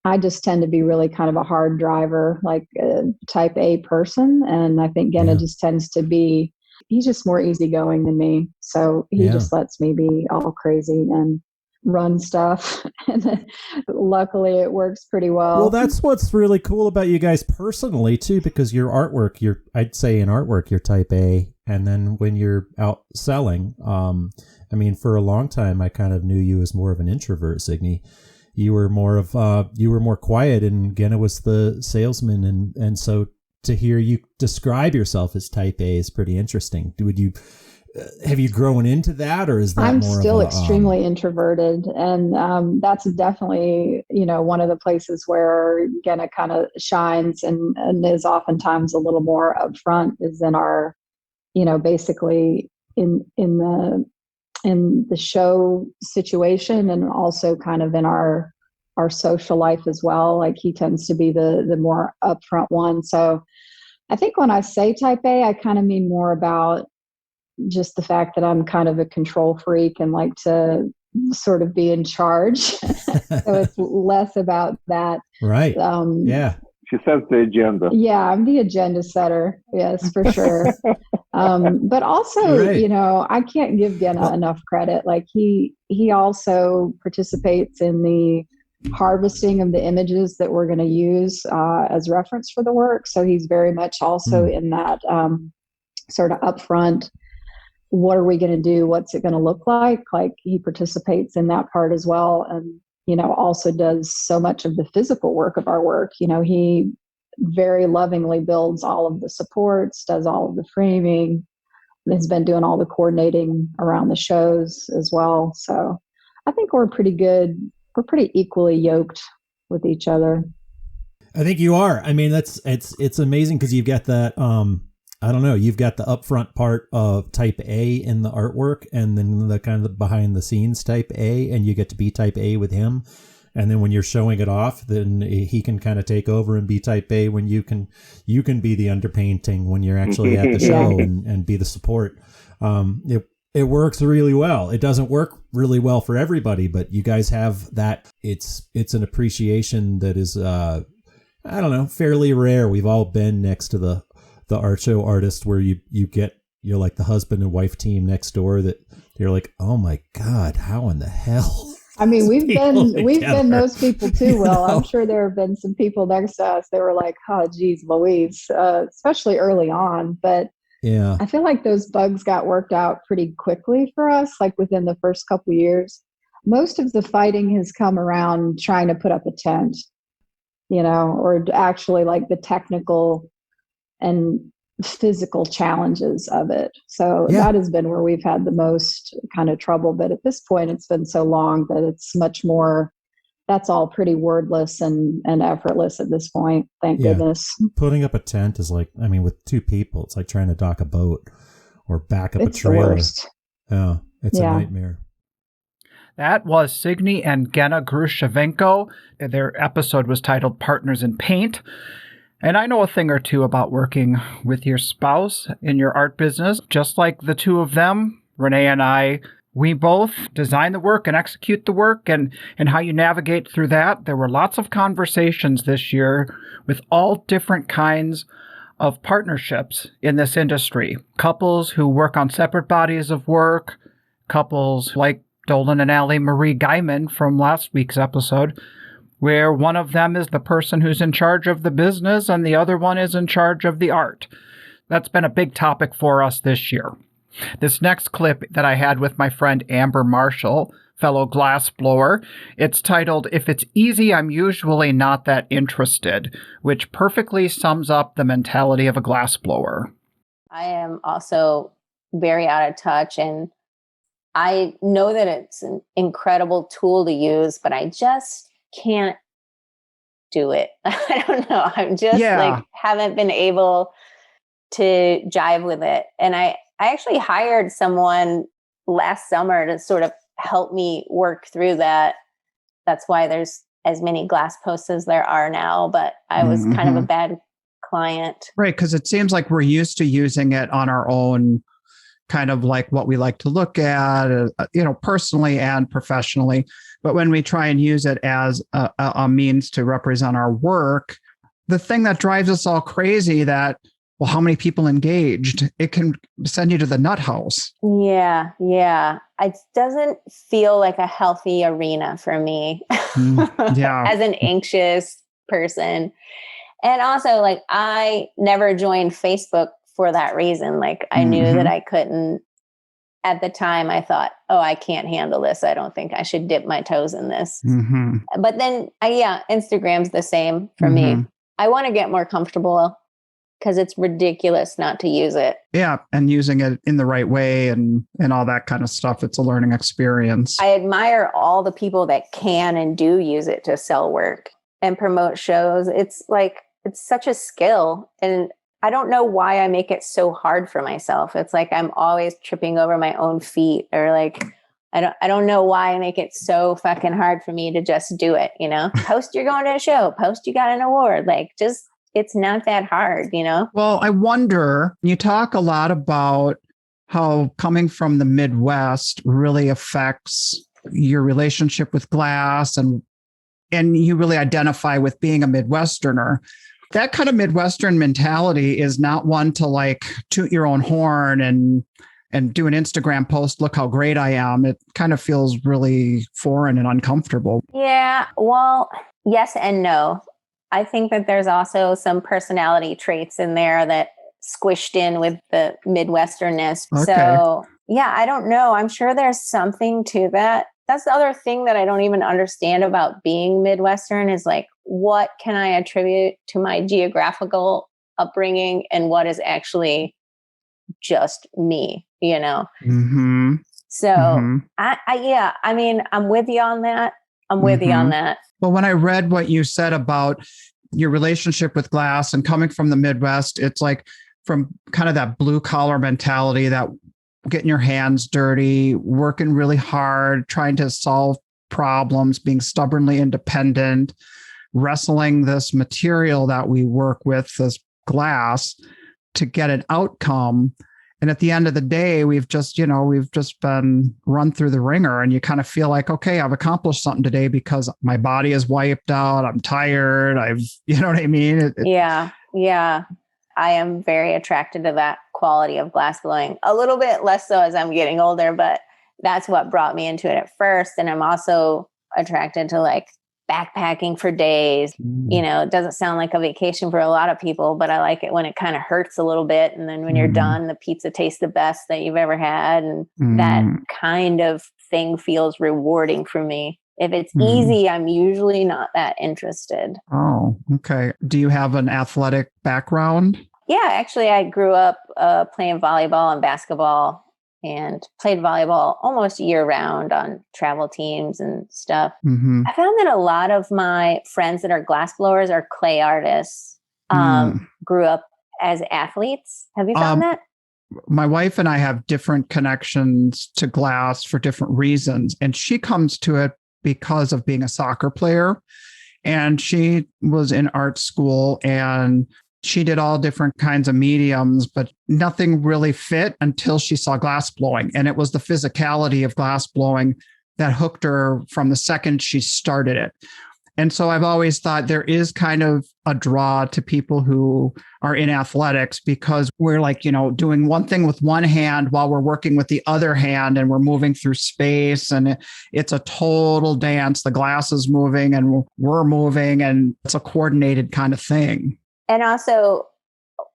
S23: I just tend to be really kind of a hard driver, like a type A person. And I think Genna just tends to be, he's just more easygoing than me. So he just lets me be all crazy and run stuff. And luckily it works pretty well.
S4: Well, that's what's really cool about you guys personally too, because your artwork, I'd say in artwork, you're type A. And then when you're out selling, I mean, for a long time, I kind of knew you as more of an introvert, Signe. You were more quiet, and Genna was the salesman. And so to hear you describe yourself as type A is pretty interesting. Have you grown into that, or is that
S23: I'm
S4: more
S23: still
S4: of
S23: extremely introverted, and that's definitely one of the places where Genna kind of shines and is oftentimes a little more upfront is in our basically in the show situation, and also kind of in our social life as well. Like he tends to be the more upfront one. So I think when I say type A, I kind of mean more about just the fact that I'm kind of a control freak and like to sort of be in charge. So it's less about that.
S4: Right. Yeah.
S22: She sets the agenda.
S23: Yeah, I'm the agenda setter. Yes, for sure. But also, I can't give Genna enough credit. Like he also participates in the harvesting of the images that we're going to use as reference for the work. So he's very much also in that sort of upfront, what are we going to do? What's it going to look like? Like he participates in that part as well. And, also does so much of the physical work of our work. He very lovingly builds all of the supports, does all of the framing, has been doing all the coordinating around the shows as well. So I think we're pretty good. We're pretty equally yoked with each other.
S4: I think you are. I mean, it's amazing because you've got that, I don't know, you've got the upfront part of type A in the artwork, and then the kind of behind the scenes type A, and you get to be type A with him. And then when you're showing it off, then he can kind of take over and be type A when you can be the underpainting when you're actually at the show and be the support. It works really well. It doesn't work really well for everybody, but you guys have that. It's an appreciation that is, I don't know, fairly rare. We've all been next to the art show artist where you're like the husband and wife team next door that you're like, oh my God, how in the hell?
S23: I mean, we've been those people too. Well, I'm sure there have been some people next to us that were like, oh, geez, Louise, especially early on. But
S4: yeah,
S23: I feel like those bugs got worked out pretty quickly for us, like within the first couple of years. Most of the fighting has come around trying to put up a tent, or actually like the technical and physical challenges of it. So that has been where we've had the most kind of trouble. But at this point, it's been so long that it's much more, that's all pretty wordless and effortless at this point. Thank goodness.
S4: Putting up a tent is like, with 2 people, it's like trying to dock a boat or back up a trailer.
S23: The worst.
S4: Yeah, it's a nightmare.
S1: That was Signe and Genna Grushovenko. Their episode was titled Partners in Paint. And I know a thing or two about working with your spouse in your art business. Just like the two of them, Renee and I, we both design the work and execute the work, and how you navigate through that. There were lots of conversations this year with all different kinds of partnerships in this industry. Couples who work on separate bodies of work, couples like Dolan and Allie Marie Guyman from last week's episode, where one of them is the person who's in charge of the business and the other one is in charge of the art. That's been a big topic for us this year. This next clip that I had with my friend Amber Marshall, fellow glassblower, it's titled, If It's Easy, I'm Usually Not That Interested, which perfectly sums up the mentality of a glassblower.
S5: I am also very out of touch, and I know that it's an incredible tool to use, but I just can't do it. I don't know. I'm just haven't been able to jive with it. And I actually hired someone last summer to sort of help me work through that. That's why there's as many glass posts as there are now, but I was kind of a bad client.
S1: Right. Because it seems like we're used to using it on our own, kind of like what we like to look at, personally and professionally. But when we try and use it as a means to represent our work, the thing that drives us all crazy that, well, how many people engaged? It can send you to the nut house.
S5: Yeah. It doesn't feel like a healthy arena for me as an anxious person. And also, like, I never joined Facebook for that reason. Like, I knew that I couldn't. At the time, I thought, I can't handle this. I don't think I should dip my toes in this. But then, Instagram's the same for me. I want to get more comfortable because it's ridiculous not to use it.
S1: Yeah, and using it in the right way and all that kind of stuff. It's a learning experience.
S5: I admire all the people that can and do use it to sell work and promote shows. It's like, it's such a skill. And I don't know why I make it so hard for myself. It's like I'm always tripping over my own feet, or like, I don't know why I make it so fucking hard for me to just do it, Post you're going to a show, post you got an award, like, just, it's not that hard,
S1: Well, I wonder, you talk a lot about how coming from the Midwest really affects your relationship with glass, and you really identify with being a Midwesterner. That kind of Midwestern mentality is not one to like toot your own horn and do an Instagram post, look how great I am. It kind of feels really foreign and uncomfortable.
S5: Yeah, well, yes and no. I think that there's also some personality traits in there that squished in with the Midwesternness. Okay. So yeah, I don't know. I'm sure there's something to that. That's the other thing that I don't even understand about being Midwestern is like, what can I attribute to my geographical upbringing and what is actually just me, So I mean, I'm with you on that. Well,
S1: when I read what you said about your relationship with glass and coming from the Midwest, it's like from kind of that blue collar mentality, that getting your hands dirty, working really hard, trying to solve problems, being stubbornly independent, wrestling this material that we work with, this glass, to get an outcome. And at the end of the day, we've just been run through the ringer, and you kind of feel like, okay, I've accomplished something today because my body is wiped out. I'm tired. You know what I mean?
S5: Yeah. I am very attracted to that quality of glassblowing. A little bit less so as I'm getting older, but that's what brought me into it at first. And I'm also attracted to like backpacking for days. It doesn't sound like a vacation for a lot of people, but I like it when it kind of hurts a little bit. And then when you're done, the pizza tastes the best that you've ever had. And that kind of thing feels rewarding for me. If it's easy, I'm usually not that interested.
S1: Oh, okay. Do you have an athletic background?
S5: Yeah, actually, I grew up playing volleyball and basketball, and played volleyball almost year round on travel teams and stuff.
S1: Mm-hmm.
S5: I found that a lot of my friends that are glassblowers are clay artists, grew up as athletes. Have you found that?
S1: My wife and I have different connections to glass for different reasons. And she comes to it because of being a soccer player. And she was in art school and she did all different kinds of mediums, but nothing really fit until she saw glass blowing. And it was the physicality of glass blowing that hooked her from the second she started it. And so I've always thought there is kind of a draw to people who are in athletics because we're like, doing one thing with one hand while we're working with the other hand and we're moving through space. And it's a total dance. The glass is moving and we're moving and it's a coordinated kind of thing.
S5: And also,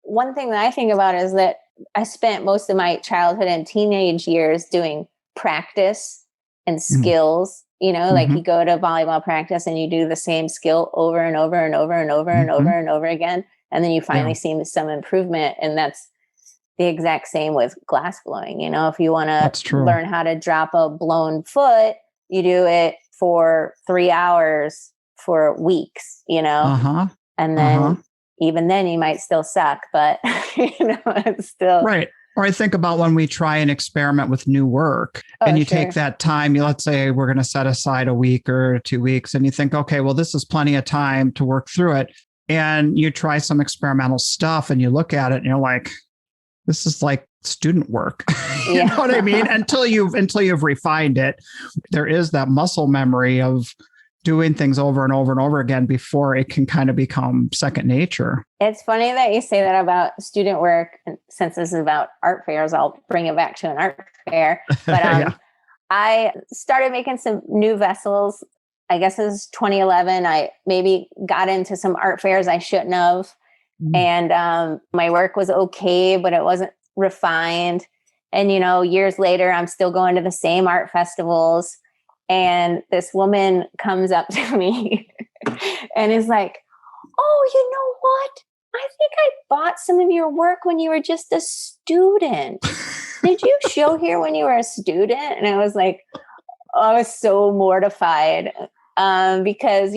S5: one thing that I think about is that I spent most of my childhood and teenage years doing practice and skills. Like you go to volleyball practice and you do the same skill over and over and over and over and over and over again. And then you finally see some improvement. And that's the exact same with glass blowing. If you want to learn how to drop a blown foot, you do it for 3 hours for weeks, and then even then you might still suck, but it's still
S1: right. Or I think about when we try and experiment with new work and you take that time, let's say we're going to set aside a week or 2 weeks and you think, okay, well, this is plenty of time to work through it. And you try some experimental stuff and you look at it and you're like, this is like student work. You know what I mean? Until you've refined it, there is that muscle memory of doing things over and over and over again before it can kind of become second nature.
S5: It's funny that you say that about student work. And since this is about art fairs, I'll bring it back to an art fair. But I started making some new vessels. I guess it was 2011. I maybe got into some art fairs I shouldn't have. And my work was okay, but it wasn't refined. And, years later, I'm still going to the same art festivals. And this woman comes up to me and is like, oh, you know what? I think I bought some of your work when you were just a student. Did you show here when you were a student? And I was like, I was so mortified because,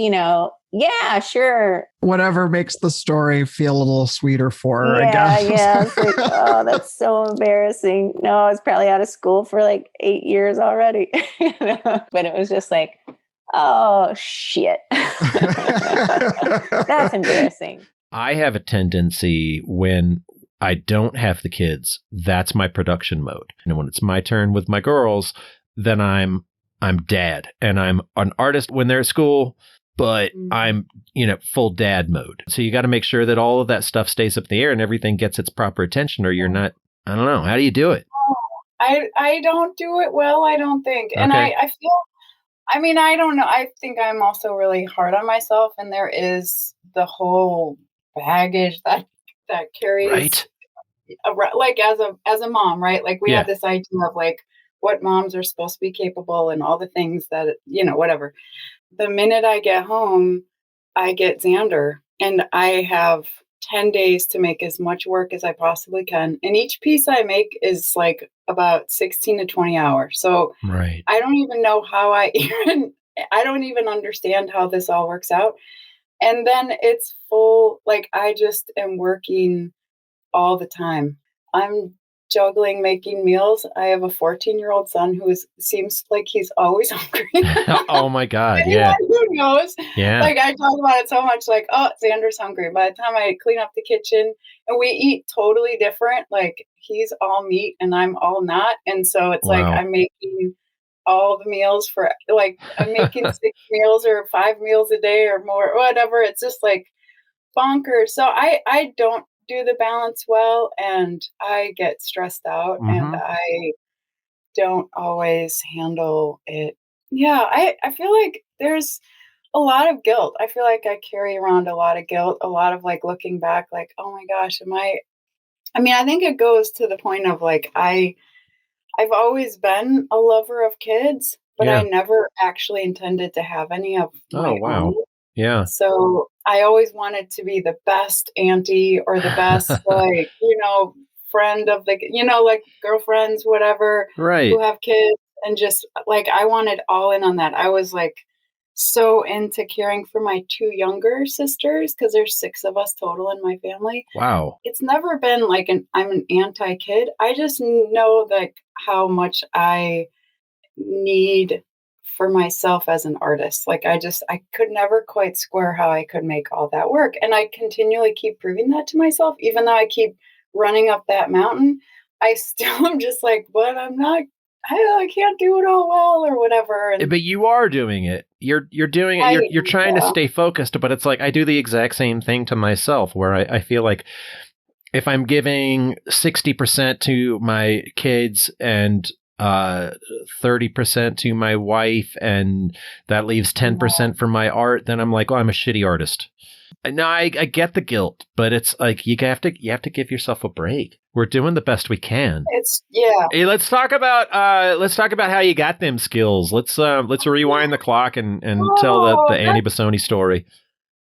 S5: yeah, sure.
S1: Whatever makes the story feel a little sweeter for her, I guess.
S5: Yeah. It's like, oh, that's so embarrassing. No, I was probably out of school for like 8 years already. But it was just like, oh, shit. That's embarrassing.
S6: I have a tendency when I don't have the kids, that's my production mode. And when it's my turn with my girls, then I'm dad and I'm an artist when they're at school. But I'm, full dad mode. So you got to make sure that all of that stuff stays up in the air and everything gets its proper attention or you're not, I don't know. How do you do it?
S7: I don't do it well, I don't think. Okay. And I feel, I don't know. I think I'm also really hard on myself. And there is the whole baggage that carries,
S6: right?
S7: Like as a mom, right? Like we have this idea of like what moms are supposed to be capable and all the things that, whatever. The minute I get home, I get Xander and I have 10 days to make as much work as I possibly can. And each piece I make is like about 16 to 20 hours. So
S6: right.
S7: I don't even know how I don't even understand how this all works out. And then it's full, like I just am working all the time. I'm juggling making meals. I have a 14-year-old son who seems like he's always hungry.
S6: Oh my God.
S7: Anyone who knows.
S6: Yeah.
S7: Like I talk about it so much, like, oh, Xander's hungry. By the time I clean up the kitchen and we eat totally different, like he's all meat and I'm all not. And so it's like I'm making all the meals for like I'm making 6 meals or 5 meals a day or more, whatever. It's just like bonkers. So I don't do the balance well and I get stressed out and I don't always handle it. Yeah, I feel like there's a lot of guilt. I feel like I carry around a lot of guilt, a lot of like looking back like, oh my gosh, I think it goes to the point of like I I've always been a lover of kids, but I never actually intended to have any of my own.
S6: Yeah.
S7: So I always wanted to be the best auntie or the best, like, friend of the, like girlfriends, whatever,
S6: right,
S7: who have kids. And just like, I wanted all in on that. I was like so into caring for my 2 younger sisters, because there's 6 of us total in my family.
S6: Wow.
S7: It's never been like I'm an anti-kid. I just know like how much I need for myself as an artist. Like I could never quite square how I could make all that work. And I continually keep proving that to myself, even though I keep running up that mountain. I still am just like, but I can't do it all well or whatever.
S6: But you are doing it. You're doing it. You're trying to stay focused, but it's like I do the exact same thing to myself, where I feel like if I'm giving 60% to my kids and 30% to my wife, and that leaves 10% for my art, then I'm like, oh, I'm a shitty artist. No, I get the guilt, but it's like you have to give yourself a break. We're doing the best we can.
S7: Hey,
S6: let's talk about how you got them skills. Let's rewind the clock and tell the Annie Bissoni story.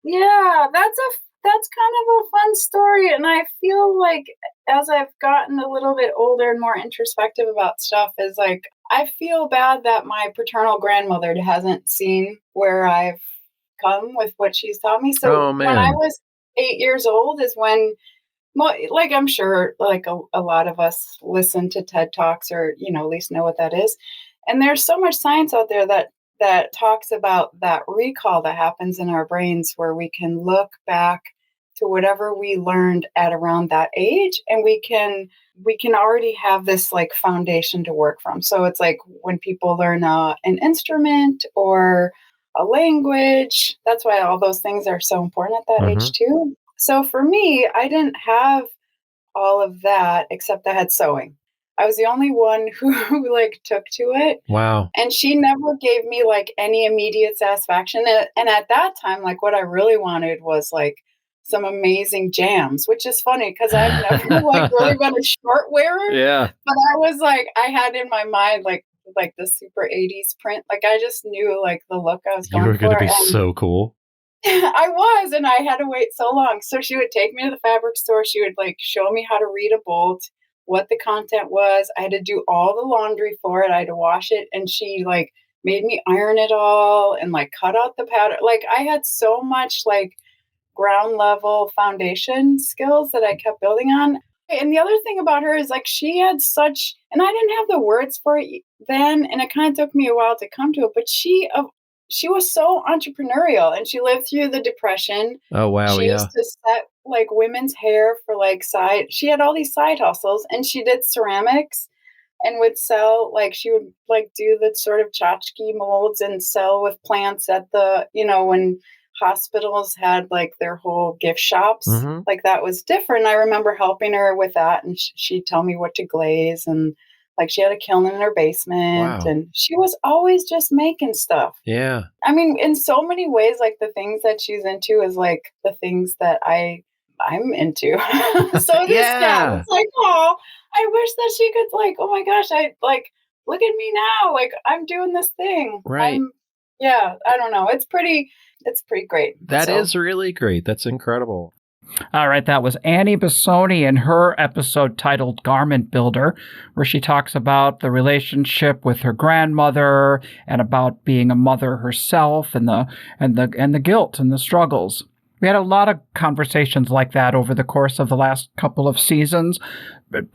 S7: Yeah, that's kind of a fun story, and I feel like as I've gotten a little bit older and more introspective about stuff, is like I feel bad that my paternal grandmother hasn't seen where I've come with what she's taught me. So when I was 8 years old is when, like, I'm sure like a lot of us listen to TED Talks, or at least know what that is. And there's so much science out there that talks about that recall that happens in our brains, where we can look back to whatever we learned at around that age, and we can already have this like foundation to work from. So it's like when people learn an instrument or a language, that's why all those things are so important at that age too. So for me, I didn't have all of that, except I had sewing. I was the only one who like took to it.
S6: Wow.
S7: And she never gave me like any immediate satisfaction. And at that time, like what I really wanted was like some amazing jams, which is funny because I've never like really been a short wearer.
S6: Yeah.
S7: But I was like, I had in my mind like the super 80s print. Like I just knew like the look I was going for.
S6: You were going to be so cool.
S7: I was, and I had to wait so long. So she would take me to the fabric store. She would like show me how to read a bolt, what the content was. I had to do all the laundry for it. I had to wash it. And she like made me iron it all and like cut out the pattern. Like I had so much like ground level foundation skills that I kept building on. And the other thing about her is like she had such, and I didn't have the words for it then, and it kind of took me a while to come to it, but she was so entrepreneurial, and she lived through the Depression.
S6: Oh, wow.
S7: She used to set like women's hair for like she had all these side hustles, and she did ceramics and would sell, like she would like do the sort of tchotchke molds and sell with plants at the, when hospitals had like their whole gift shops, like that was different. I remember helping her with that, and she'd tell me what to glaze, and like she had a kiln in her basement. Wow. And she was always just making stuff.
S6: Yeah.
S7: I mean, in so many ways, like the things that she's into is like the things that I'm into. So this stuff, it's like, oh, I wish that she could like, oh my gosh, I like, look at me now. Like I'm doing this thing.
S6: Right.
S7: I don't know. It's pretty great.
S6: That is really great. That's incredible.
S3: All right, that was Annie Bissoni in her episode titled Garment Builder, where she talks about the relationship with her grandmother and about being a mother herself and the guilt and the struggles. We had a lot of conversations like that over the course of the last couple of seasons,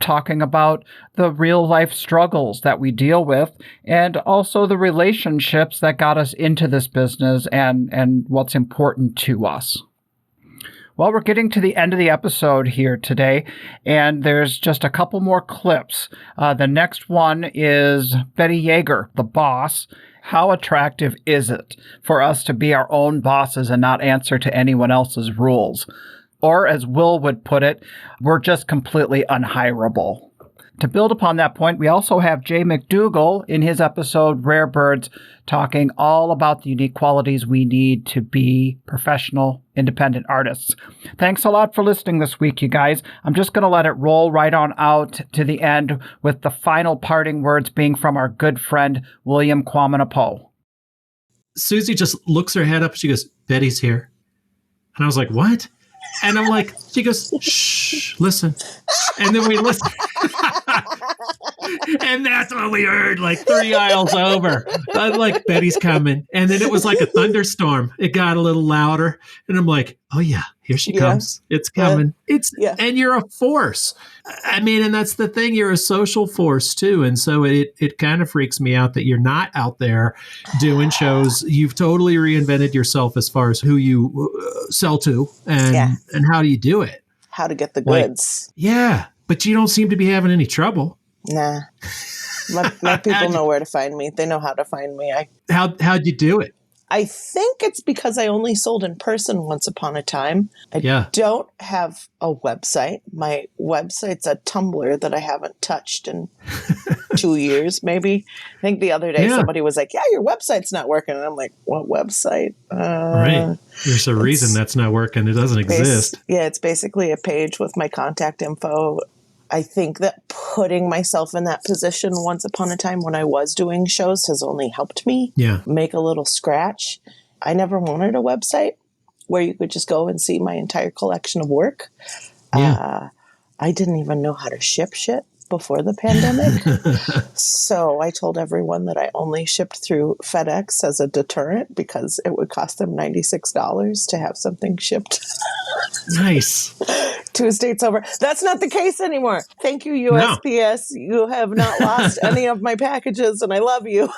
S3: talking about the real life struggles that we deal with and also the relationships that got us into this business and what's important to us. Well, we're getting to the end of the episode here today, and there's just a couple more clips. The next one is Betty Yeager, the boss. How attractive is it for us to be our own bosses and not answer to anyone else's rules? Or as Will would put it, we're just completely unhireable. To build upon that point, we also have Jay McDougall in his episode, Rare Birds, talking all about the unique qualities we need to be professional, independent artists. Thanks a lot for listening this week, you guys. I'm just going to let it roll right on out to the end with the final parting words being from our good friend, William Kwamena-Poh.
S9: Susie just looks her head up. She goes, Betty's here. And I was like, what? And I'm like, she goes, shh, listen. And then we listen. And that's what we heard, like 3 aisles over. I'm like, Betty's coming. And then it was like a thunderstorm. It got a little louder. And I'm like, oh, yeah, here she comes. It's coming. And you're a force. I mean, and that's the thing. You're a social force, too. And so it kind of freaks me out that you're not out there doing shows. You've totally reinvented yourself as far as who you sell to and how do you do it?
S8: How to get the goods.
S9: Yeah. But you don't seem to be having any trouble.
S8: Nah. My people know where to find me. They know how to find me.
S9: How'd you do it?
S8: I think it's because I only sold in person once upon a time. I don't have a website. My website's a Tumblr that I haven't touched in 2 years, maybe. I think the other day somebody was like, yeah, your website's not working. And I'm like, what website?
S9: Right. There's a reason that's not working. It doesn't exist.
S8: It's basically a page with my contact info. I think that putting myself in that position once upon a time when I was doing shows has only helped me make a little scratch. I never wanted a website where you could just go and see my entire collection of work. I didn't even know how to ship shit before the pandemic. So I told everyone that I only shipped through FedEx as a deterrent because it would cost them $96 to have something shipped.
S9: Nice.
S8: 2 states over. That's not the case anymore. Thank you, USPS. No. You have not lost any of my packages, and I love you.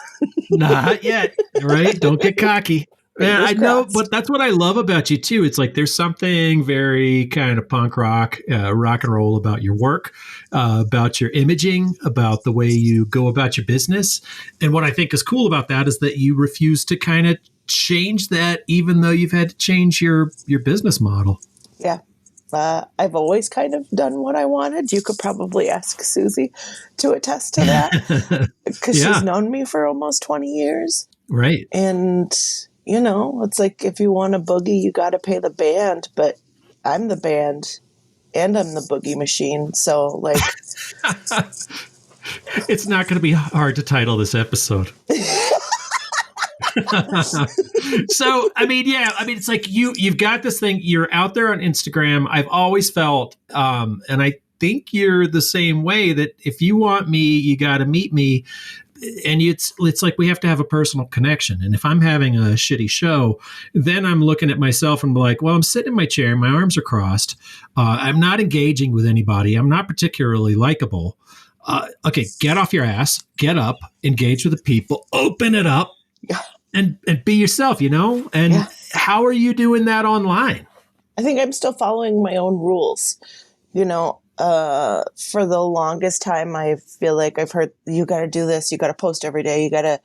S9: Not yet. Right? Don't get cocky. Man, I know, but that's what I love about you, too. It's like there's something very kind of punk rock, rock and roll about your work, about your imaging, about the way you go about your business. And what I think is cool about that is that you refuse to kind of change that, even though you've had to change your business model.
S8: Yeah. I've always kind of done what I wanted. You could probably ask Susie to attest to that because she's known me for almost 20 years.
S9: Right.
S8: And, you know, it's like if you want a boogie, you got to pay the band. But I'm the band and I'm the boogie machine. So, like,
S9: it's not going to be hard to title this episode. So, I mean, it's like you've got this thing, you're out there on Instagram. I've always felt, and I think you're the same way, that if you want me, you got to meet me. And it's like we have to have a personal connection. And if I'm having a shitty show, then I'm looking at myself and be like, well, I'm sitting in my chair, my arms are crossed. I'm not engaging with anybody. I'm not particularly likable. Okay, get off your ass, get up, engage with the people, open it up. And be yourself, you know? And how are you doing that online?
S8: I think I'm still following my own rules. You know, for the longest time, I feel like I've heard, you got to do this. You got to post every day. You got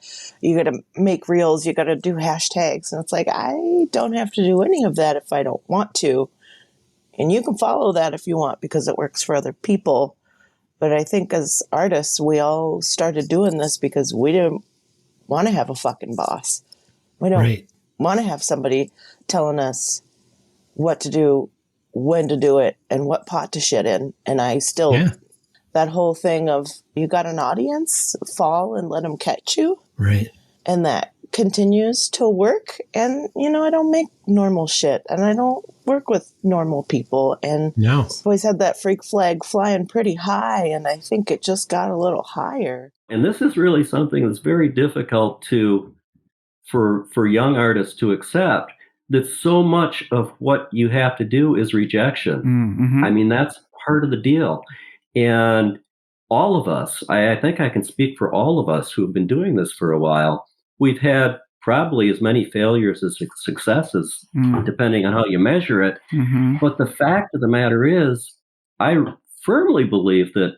S8: to make reels. You got to do hashtags. And it's like, I don't have to do any of that if I don't want to. And you can follow that if you want because it works for other people. But I think as artists, we all started doing this because we didn't want to have a fucking boss. We don't want to have somebody telling us what to do, when to do it, and what pot to shit in. And I still, that whole thing of you got an audience, fall and let them catch you.
S9: Right.
S8: And that continues to work. And, you know, I don't make normal shit and I don't work with normal people. And I've always had that freak flag flying pretty high. And I think it just got a little higher.
S10: And this is really something that's very difficult for young artists to accept, that so much of what you have to do is rejection.
S1: Mm-hmm.
S10: I mean, that's part of the deal. And all of us, I think I can speak for all of us who have been doing this for a while, we've had probably as many failures as successes, depending on how you measure it.
S1: Mm-hmm.
S10: But the fact of the matter is, I firmly believe that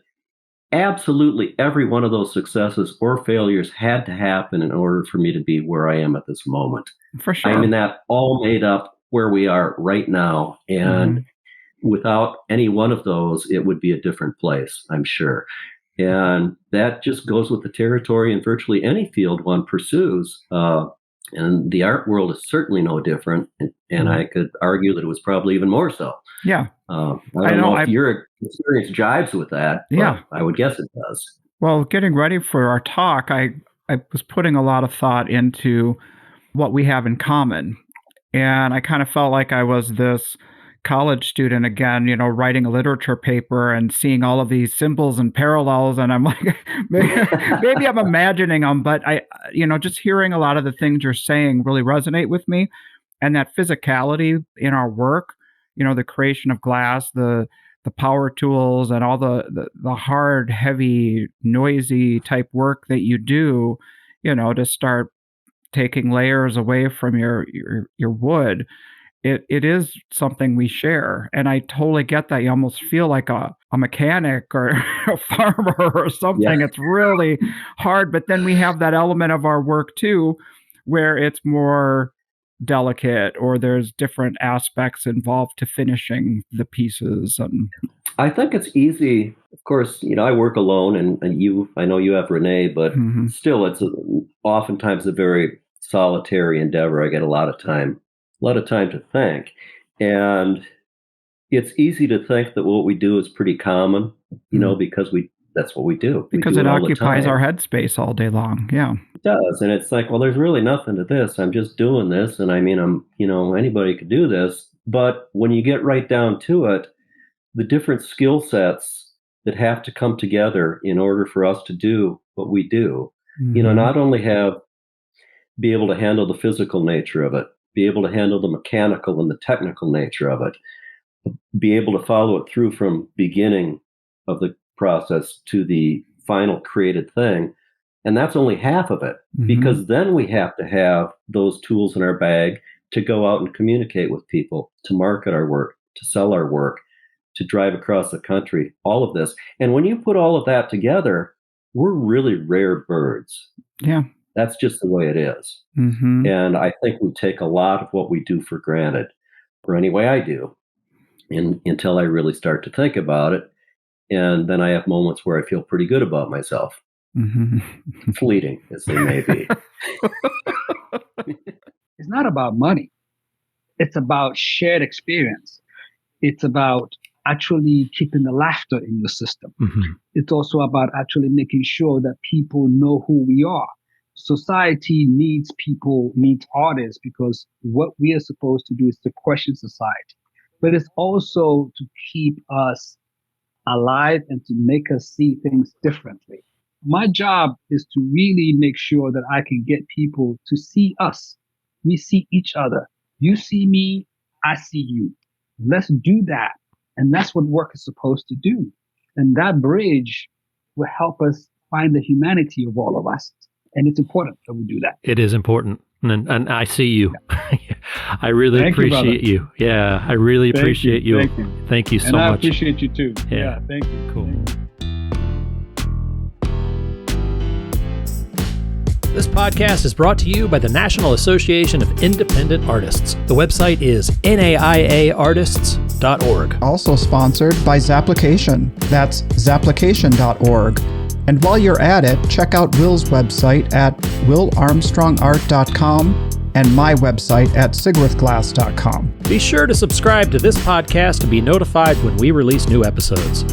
S10: absolutely every one of those successes or failures had to happen in order for me to be where I am at this moment.
S1: For sure.
S10: I mean, that all made up where we are right now. And without any one of those, it would be a different place, I'm sure. And that just goes with the territory in virtually any field one pursues. And the art world is certainly no different. And I could argue that it was probably even more so.
S1: Yeah.
S10: I don't know if your experience jives with that.
S1: Yeah.
S10: I would guess it does.
S1: Well, getting ready for our talk, I was putting a lot of thought into what we have in common. And I kind of felt like I was this college student again, writing a literature paper and seeing all of these symbols and parallels. And I'm like, maybe I'm imagining them, but just hearing a lot of the things you're saying really resonate with me. And that physicality in our work, the creation of glass, the power tools and all the hard, heavy, noisy type work that you do, to start taking layers away from your wood. It is something we share. And I totally get that. You almost feel like a mechanic or a farmer or something. Yeah. It's really hard. But then we have that element of our work too, where it's more delicate or there's different aspects involved to finishing the pieces. And
S10: I think it's easy. Of course, I work alone and I know you have Renee, but still it's oftentimes a very solitary endeavor. I get a lot of time to think. And it's easy to think that what we do is pretty common, because that's what we do.
S1: Because it occupies our headspace all day long. Yeah.
S10: It does. And it's like, well, there's really nothing to this. I'm just doing this. And anybody could do this. But when you get right down to it, the different skill sets that have to come together in order for us to do what we do, not only be able to handle the physical nature of it, be able to handle the mechanical and the technical nature of it, be able to follow it through from beginning of the process to the final created thing. And that's only half of it, because then we have to have those tools in our bag to go out and communicate with people, to market our work, to sell our work, to drive across the country, all of this. And when you put all of that together, we're really rare birds.
S1: Yeah.
S10: That's just the way it is. And I think we take a lot of what we do for granted, or anyway I do, until I really start to think about it. And then I have moments where I feel pretty good about myself. Fleeting as they may be.
S20: It's not about money. It's about shared experience. It's about actually keeping the laughter in your system. It's also about actually making sure that people know who we are. Society needs people, needs artists, because what we are supposed to do is to question society. But it's also to keep us alive and to make us see things differently. My job is to really make sure that I can get people to see us. We see each other. You see me, I see you. Let's do that. And that's what work is supposed to do. And that bridge will help us find the humanity of all of us. And it's important that we do that.
S2: It is important. And I see you. I really appreciate you. Yeah, I really appreciate you. Thank you so much.
S20: And I appreciate you too. Yeah, thank you.
S2: Cool. This podcast is brought to you by the National Association of Independent Artists. The website is naiaartists.org.
S1: Also sponsored by Zapplication. That's zapplication.org. And while you're at it, check out Will's website at willarmstrongart.com and my website at sigworthglass.com.
S2: Be sure to subscribe to this podcast to be notified when we release new episodes.